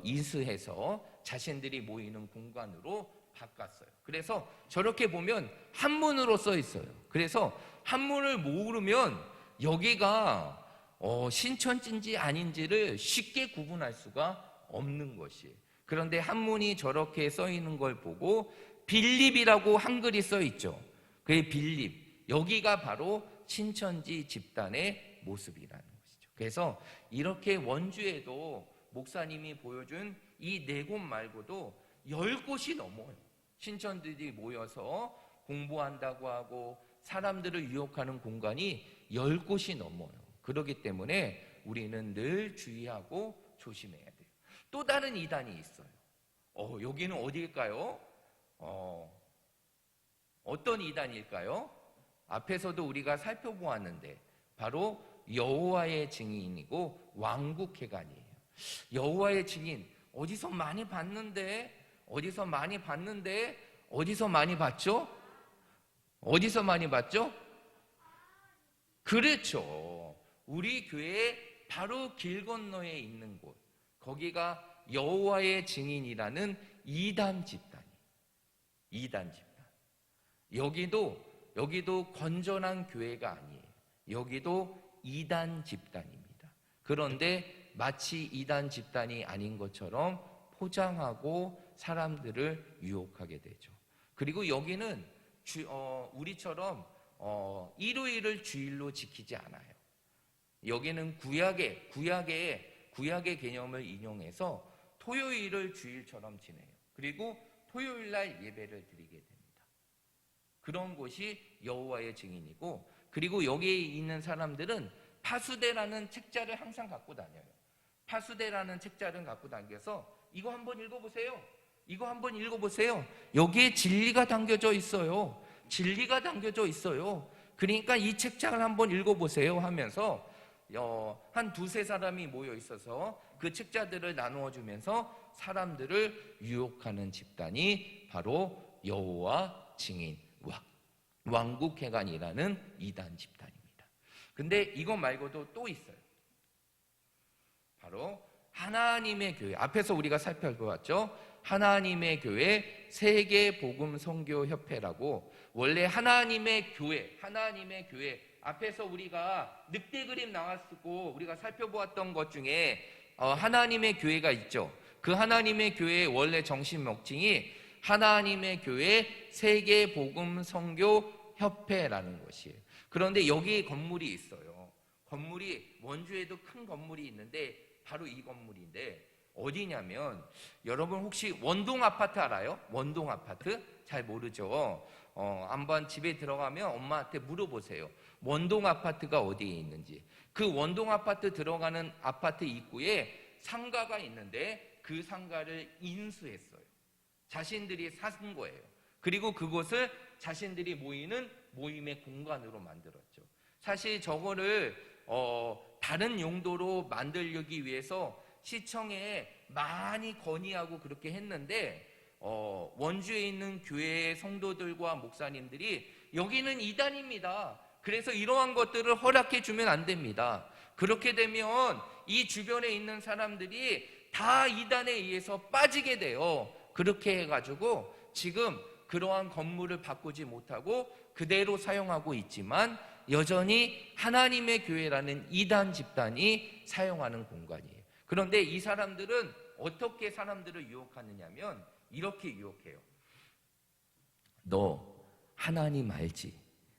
인수해서 자신들이 모이는 공간으로 바꿨어요. 그래서 저렇게 보면 한문으로 써 있어요. 그래서 한문을 모르면 여기가 신천지인지 아닌지를 쉽게 구분할 수가 없는 것이에요. 그런데 한문이 저렇게 써 있는 걸 보고 빌립이라고 한글이 써 있죠. 그게 빌립. 여기가 바로 신천지 집단의 모습이라는 것이죠. 그래서 이렇게 원주에도 목사님이 보여준 이 4곳 말고도 10곳이 넘어요. 신천지들이 모여서 공부한다고 하고 사람들을 유혹하는 공간이 10곳이 넘어요. 그렇기 때문에 우리는 늘 주의하고 조심해야 돼요. 또 다른 이단이 있어요. 여기는 어디일까요? 어떤 이단일까요? 앞에서도 우리가 살펴보았는데 바로 여호와의 증인이고 왕국회관이에요. 여호와의 증인 어디서 많이 봤는데 어디서 많이 봤죠? 어디서 많이 봤죠? 그렇죠. 우리 교회 바로 길 건너에 있는 곳. 거기가 여호와의 증인이라는 이단 집단이에요. 이단 집단. 여기도 건전한 교회가 아니에요. 여기도 이단 집단입니다. 그런데 마치 이단 집단이 아닌 것처럼 포장하고 사람들을 유혹하게 되죠. 그리고 여기는 우리처럼 일요일을 주일로 지키지 않아요. 여기는 구약의 개념을 인용해서 토요일을 주일처럼 지내요. 그리고 토요일 날 예배를 드리게 됩니다. 그런 곳이 여호와의 증인이고, 그리고 여기에 있는 사람들은 파수대라는 책자를 항상 갖고 다녀요. 파수대라는 책자를 갖고 다녀서 이거 한번 읽어보세요. 이거 한번 읽어보세요. 여기에 진리가 담겨져 있어요. 진리가 담겨져 있어요. 그러니까 이 책장을 한번 읽어보세요 하면서 한 두세 사람이 모여 있어서 그 책자들을 나누어 주면서 사람들을 유혹하는 집단이 바로 여호와 증인 왕국회관이라는 이단 집단입니다. 근데 이것 말고도 또 있어요. 바로 하나님의 교회. 앞에서 우리가 살펴보았죠. 하나님의 교회 세계복음선교협회라고, 원래 하나님의 교회 앞에서 우리가 늑대 그림 나왔고 우리가 살펴보았던 것 중에 하나님의 교회가 있죠. 그 하나님의 교회의 원래 정신 명칭이 하나님의 교회 세계복음선교협회라는 것이에요. 그런데 여기 건물이 있어요. 건물이 원주에도 큰 건물이 있는데 바로 이 건물인데 어디냐면, 여러분 혹시 원동 아파트 알아요? 원동 아파트? 잘 모르죠. 한번 집에 들어가면 엄마한테 물어보세요. 원동 아파트가 어디에 있는지. 그 원동 아파트 들어가는 아파트 입구에 상가가 있는데 그 상가를 인수했어요. 자신들이 산 거예요. 그리고 그곳을 자신들이 모이는 모임의 공간으로 만들었죠. 사실 저거를 다른 용도로 만들기 위해서 시청에 많이 건의하고 그렇게 했는데 원주에 있는 교회의 성도들과 목사님들이 여기는 이단입니다. 그래서 이러한 것들을 허락해 주면 안 됩니다. 그렇게 되면 이 주변에 있는 사람들이 다 이단에 의해서 빠지게 돼요. 그렇게 해가지고 지금 그러한 건물을 바꾸지 못하고 그대로 사용하고 있지만 여전히 하나님의 교회라는 이단 집단이 사용하는 공간이에요. 그런데 이 사람들은 어떻게 사람들을 유혹하느냐면 이렇게 유혹해요. 너 하나님 알지?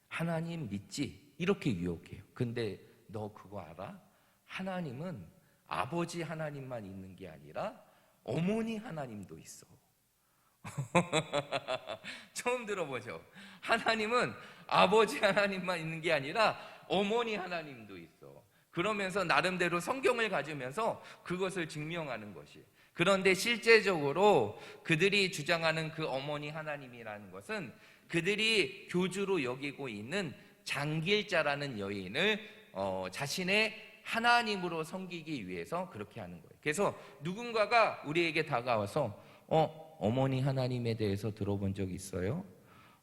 하나님 믿지? 이렇게 유혹해요. 근데 너 그거 알아? 하나님은 아버지 하나님만 있는 게 아니라 어머니 하나님도 있어. 처음 들어보죠? 하나님은 아버지 하나님만 있는 게 아니라 어머니 하나님도 있어. 그러면서 나름대로 성경을 가지면서 그것을 증명하는 것이. 그런데 실제적으로 그들이 주장하는 그 어머니 하나님이라는 것은 그들이 교주로 여기고 있는 장길자라는 여인을 자신의 하나님으로 섬기기 위해서 그렇게 하는 거예요. 그래서 누군가가 우리에게 다가와서 어머니 하나님에 대해서 들어본 적 있어요?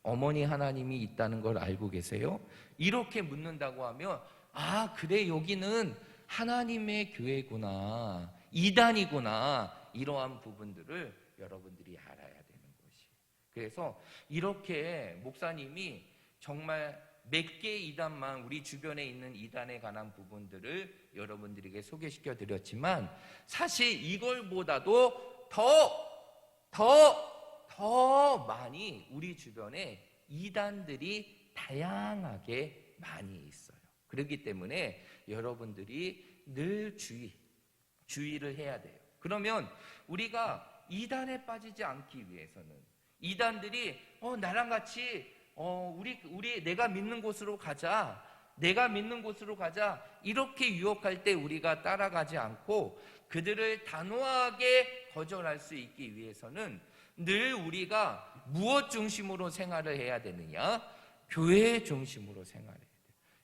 어머니 하나님이 있다는 걸 알고 계세요? 이렇게 묻는다고 하면 아 그래 여기는 하나님의 교회구나, 이단이구나, 이러한 부분들을 여러분들이 알아야 되는 것이. 그래서 이렇게 목사님이 정말 몇 개의 이단만, 우리 주변에 있는 이단에 관한 부분들을 여러분들에게 소개시켜 드렸지만 사실 이걸보다도 더 많이 우리 주변에 이단들이 다양하게 많이 있어요. 그렇기 때문에 여러분들이 늘 주의를 해야 돼요. 그러면 우리가 이단에 빠지지 않기 위해서는 이단들이 나랑 같이 내가 믿는 곳으로 가자, 내가 믿는 곳으로 가자, 이렇게 유혹할 때 우리가 따라가지 않고 그들을 단호하게 거절할 수 있기 위해서는 늘 우리가 무엇 중심으로 생활을 해야 되느냐? 교회 중심으로 생활해야 돼요.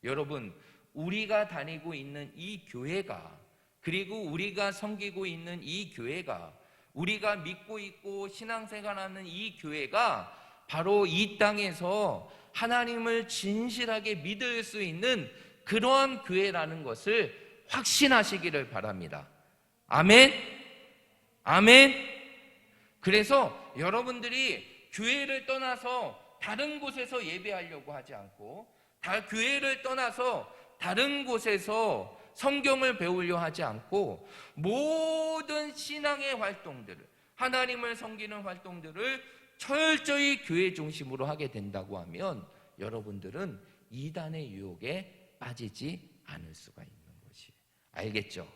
여러분, 우리가 다니고 있는 이 교회가, 그리고 우리가 섬기고 있는 이 교회가, 우리가 믿고 있고 신앙생활하는 이 교회가 바로 이 땅에서 하나님을 진실하게 믿을 수 있는 그러한 교회라는 것을 확신하시기를 바랍니다. 아멘? 아멘? 그래서 여러분들이 교회를 떠나서 다른 곳에서 예배하려고 하지 않고, 교회를 떠나서 다른 곳에서 성경을 배우려 하지 않고, 모든 신앙의 활동들을, 하나님을 섬기는 활동들을 철저히 교회 중심으로 하게 된다고 하면 여러분들은 이단의 유혹에 빠지지 않을 수가 있는 것이. 알겠죠?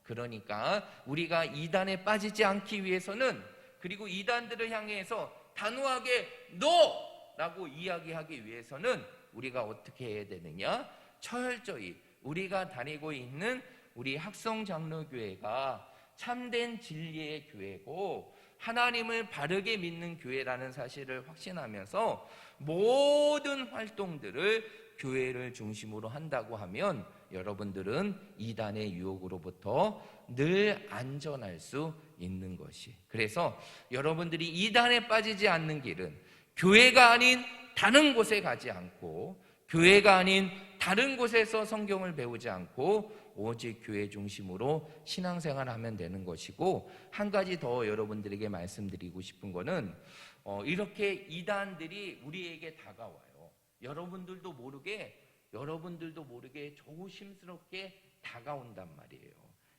그러니까 우리가 이단에 빠지지 않기 위해서는, 그리고 이단들을 향해서 단호하게 NO라고 이야기하기 위해서는 우리가 어떻게 해야 되느냐? 철저히 우리가 다니고 있는 우리 학성장로교회가 참된 진리의 교회고 하나님을 바르게 믿는 교회라는 사실을 확신하면서 모든 활동들을 교회를 중심으로 한다고 하면 여러분들은 이단의 유혹으로부터 늘 안전할 수 있는 것이. 그래서 여러분들이 이단에 빠지지 않는 길은 교회가 아닌 다른 곳에 가지 않고, 교회가 아닌 다른 곳에서 성경을 배우지 않고 오직 교회 중심으로 신앙생활을 하면 되는 것이고, 한 가지 더 여러분들에게 말씀드리고 싶은 거는 이렇게 이단들이 우리에게 다가와요. 여러분들도 모르게 조심스럽게 다가온단 말이에요.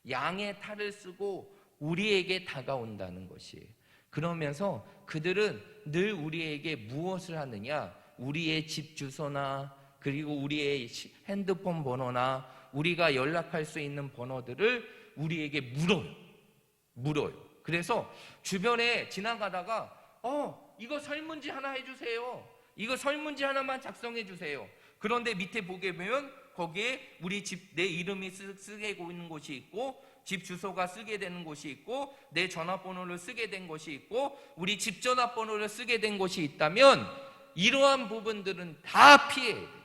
양의 탈을 쓰고 우리에게 다가온다는 것이. 그러면서 그들은 늘 우리에게 무엇을 하느냐? 우리의 집 주소나, 그리고 우리의 핸드폰 번호나 우리가 연락할 수 있는 번호들을 우리에게 물어요. 그래서 주변에 지나가다가 이거 설문지 하나 해주세요. 이거 설문지 하나만 작성해 주세요. 그런데 밑에 보게 보면 거기에 우리 집, 내 이름이 쓰게 있는 곳이 있고, 집 주소가 쓰게 되는 곳이 있고, 내 전화번호를 쓰게 된 곳이 있고, 우리 집 전화번호를 쓰게 된 곳이 있다면 이러한 부분들은 다 피해야 돼요.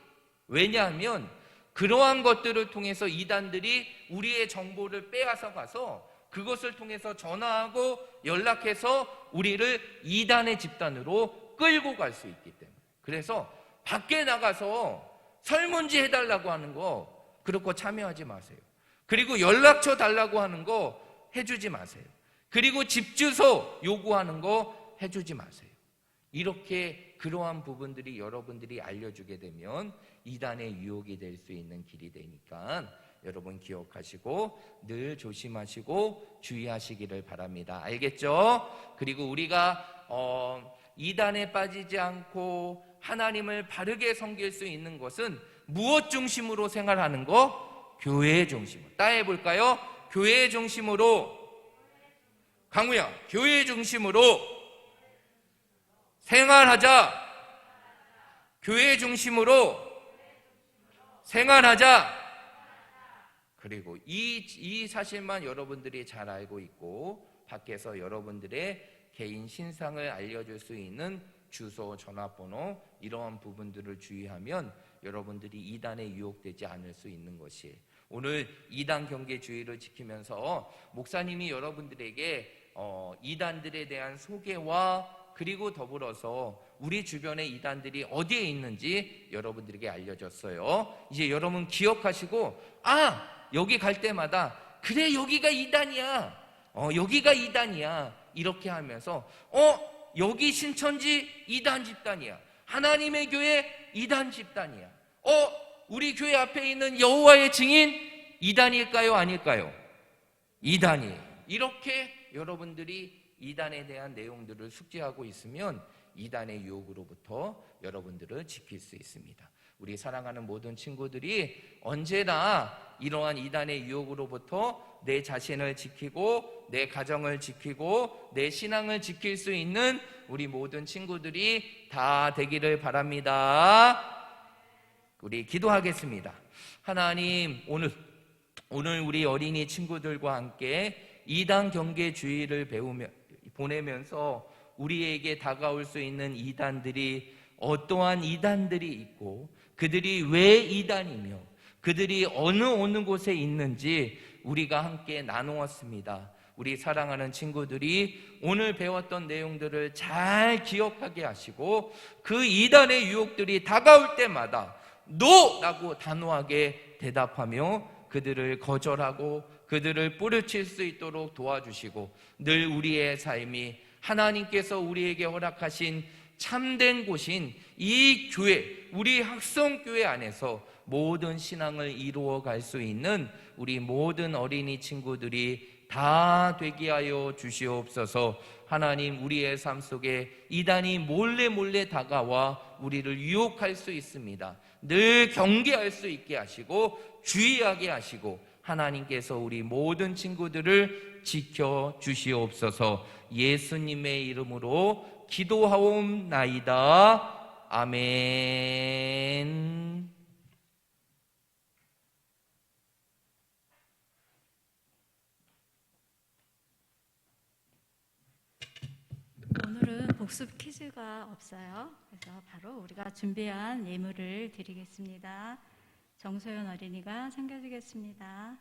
왜냐하면 그러한 것들을 통해서 이단들이 우리의 정보를 빼앗아 가서 그것을 통해서 전화하고 연락해서 우리를 이단의 집단으로 끌고 갈 수 있기 때문에. 그래서 밖에 나가서 설문지 해달라고 하는 거 그렇고 참여하지 마세요. 그리고 연락처 달라고 하는 거 해주지 마세요. 그리고 집 주소 요구하는 거 해주지 마세요. 이렇게 그러한 부분들이 여러분들이 알려주게 되면 이단의 유혹이 될 수 있는 길이 되니까 여러분 기억하시고 늘 조심하시고 주의하시기를 바랍니다. 알겠죠? 그리고 우리가 이단에 빠지지 않고 하나님을 바르게 섬길 수 있는 것은 무엇 중심으로 생활하는 거? 교회 중심으로. 따라해 볼까요? 교회 중심으로. 강우야, 교회 중심으로 생활하자. 교회 중심으로 생활하자. 그리고 이 사실만 여러분들이 잘 알고 있고 밖에서 여러분들의 개인 신상을 알려줄 수 있는 주소, 전화번호 이러한 부분들을 주의하면 여러분들이 이단에 유혹되지 않을 수 있는 것이에요. 오늘 이단 경계주의를 지키면서 목사님이 여러분들에게 이단들에 대한 소개와 그리고 더불어서 우리 주변의 이단들이 어디에 있는지 여러분들에게 알려줬어요. 이제 여러분 기억하시고 여기 갈 때마다 그래 여기가 이단이야. 여기가 이단이야. 이렇게 하면서 여기 신천지 이단 집단이야. 하나님의 교회 이단 집단이야. 우리 교회 앞에 있는 여호와의 증인 이단일까요? 아닐까요? 이단이에요. 이렇게 여러분들이 이단에 대한 내용들을 숙지하고 있으면 이단의 유혹으로부터 여러분들을 지킬 수 있습니다. 우리 사랑하는 모든 친구들이 언제나 이러한 이단의 유혹으로부터 내 자신을 지키고 내 가정을 지키고 내 신앙을 지킬 수 있는 우리 모든 친구들이 다 되기를 바랍니다. 우리 기도하겠습니다. 하나님, 오늘 우리 어린이 친구들과 함께 이단 경계주의를 보내면서 우리에게 다가올 수 있는 이단들이 어떠한 이단들이 있고 그들이 왜 이단이며 그들이 어느 곳에 있는지 우리가 함께 나누었습니다. 우리 사랑하는 친구들이 오늘 배웠던 내용들을 잘 기억하게 하시고 그 이단의 유혹들이 다가올 때마다 NO! 라고 단호하게 대답하며 그들을 거절하고 그들을 뿌리칠 수 있도록 도와주시고 늘 우리의 삶이 하나님께서 우리에게 허락하신 참된 곳인 이 교회, 우리 학성교회 안에서 모든 신앙을 이루어 갈 수 있는 우리 모든 어린이 친구들이 다 되게 하여 주시옵소서. 하나님, 우리의 삶 속에 이단이 몰래 다가와 우리를 유혹할 수 있습니다. 늘 경계할 수 있게 하시고 주의하게 하시고 하나님께서 우리 모든 친구들을 지켜 주시옵소서. 예수님의 이름으로 기도하옵나이다. 아멘. 오늘은 복습 퀴즈가 없어요. 그래서 바로 우리가 준비한 예물을 드리겠습니다. 정소연 어린이가 챙겨주겠습니다.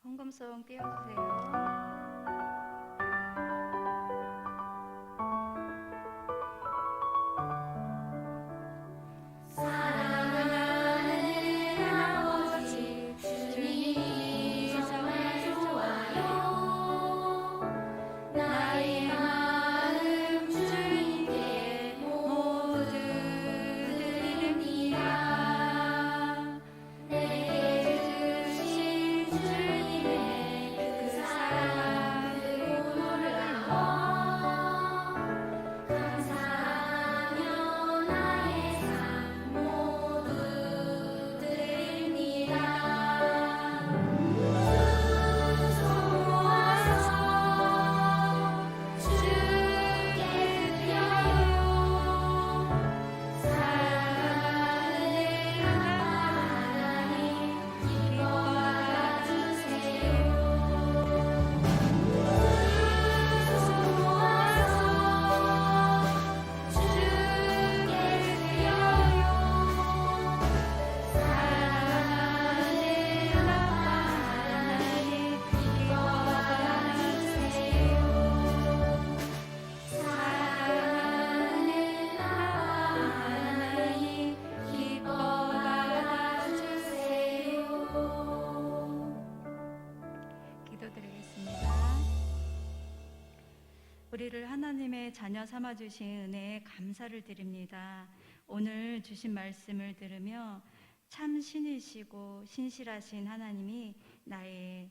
헌금송 띄워주세요. 사랑 우리를 하나님의 자녀 삼아 주신 은혜에 감사를 드립니다. 오늘 주신 말씀을 들으며 참 신이시고 신실하신 하나님이 나의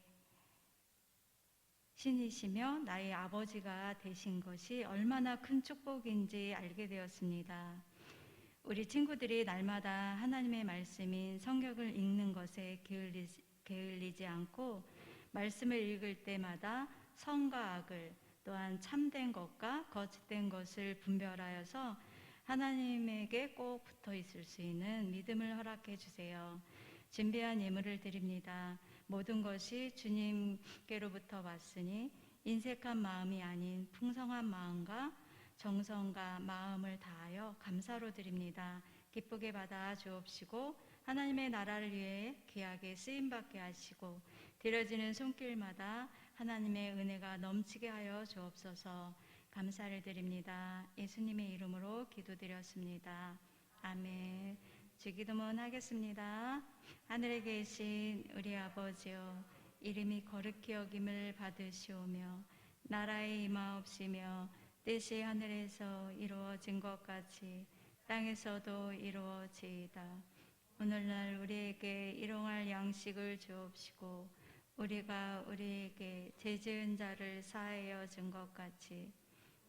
신이시며 나의 아버지가 되신 것이 얼마나 큰 축복인지 알게 되었습니다. 우리 친구들이 날마다 하나님의 말씀인 성경을 읽는 것에 게을리지 않고 말씀을 읽을 때마다 선과 악을 또한 참된 것과 거짓된 것을 분별하여서 하나님에게 꼭 붙어 있을 수 있는 믿음을 허락해 주세요. 준비한 예물을 드립니다. 모든 것이 주님께로부터 왔으니 인색한 마음이 아닌 풍성한 마음과 정성과 마음을 다하여 감사로 드립니다. 기쁘게 받아 주옵시고 하나님의 나라를 위해 귀하게 쓰임받게 하시고 드려지는 손길마다 하나님의 은혜가 넘치게 하여 주옵소서. 감사를 드립니다. 예수님의 이름으로 기도드렸습니다. 아멘. 주기도문 하겠습니다. 하늘에 계신 우리 아버지여, 이름이 거룩히 여김을 받으시오며 나라의 임하옵시며 뜻이 하늘에서 이루어진 것 같이 땅에서도 이루어지이다. 오늘날 우리에게 일용할 양식을 주옵시고 우리가 우리에게 죄 지은 자를 사하여 준 것 같이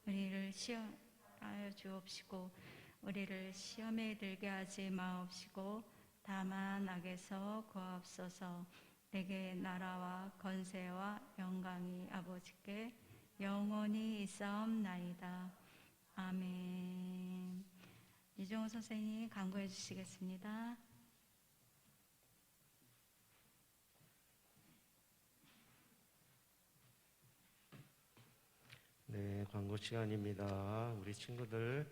우리를 시험하여 주옵시고 우리를 시험에 들게 하지 마옵시고 다만 악에서 구하옵소서. 내게 나라와 권세와 영광이 아버지께 영원히 있사옵나이다. 아멘. 이종호 선생님 강구해 주시겠습니다. 네, 광고 시간입니다. 우리 친구들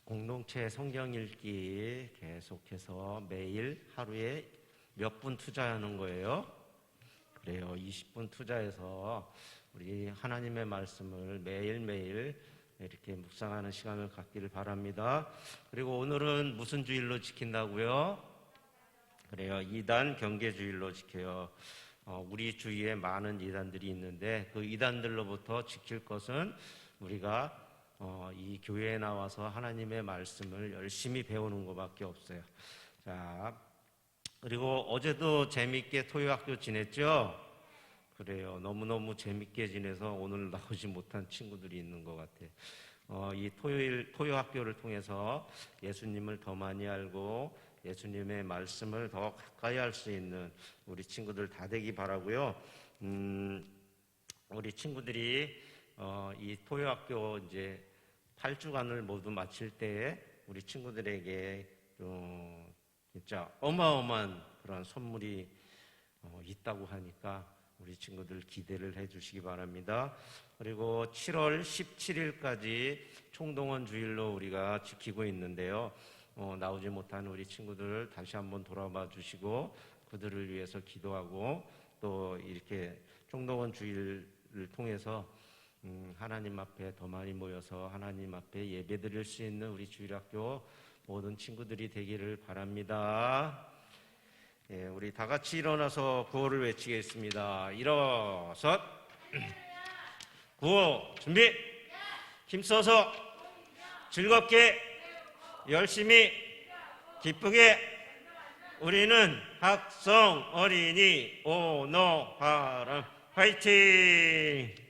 공동체 성경 읽기 계속해서 매일 하루에 몇 분 투자하는 거예요? 그래요. 20분 투자해서 우리 하나님의 말씀을 매일매일 이렇게 묵상하는 시간을 갖기를 바랍니다. 그리고 오늘은 무슨 주일로 지킨다고요? 그래요. 2단 경계주일로 지켜요. 우리 주위에 많은 이단들이 있는데 그 이단들로부터 지킬 것은 우리가 이 교회에 나와서 하나님의 말씀을 열심히 배우는 것밖에 없어요. 자, 그리고 어제도 재밌게 토요학교 지냈죠? 그래요. 너무너무 재밌게 지내서 오늘 나오지 못한 친구들이 있는 것 같아요. 이 토요학교를 통해서 예수님을 더 많이 알고 예수님의 말씀을 더 가까이 할 수 있는 우리 친구들 다 되기 바라고요. 우리 친구들이 이 토요학교 이제 8주간을 모두 마칠 때에 우리 친구들에게 진짜 어마어마한 그런 선물이 있다고 하니까 우리 친구들 기대를 해주시기 바랍니다. 그리고 7월 17일까지 총동원 주일로 우리가 지키고 있는데요. 나오지 못한 우리 친구들 다시 한번 돌아봐 주시고 그들을 위해서 기도하고 또 이렇게 총동원 주일을 통해서 하나님 앞에 더 많이 모여서 하나님 앞에 예배 드릴 수 있는 우리 주일학교 모든 친구들이 되기를 바랍니다. 예, 우리 다 같이 일어나서 구호를 외치겠습니다. 일어서 구호 준비 힘써서 즐겁게 열심히 기쁘게 우리는 학성 어린이 오노하람 화이팅!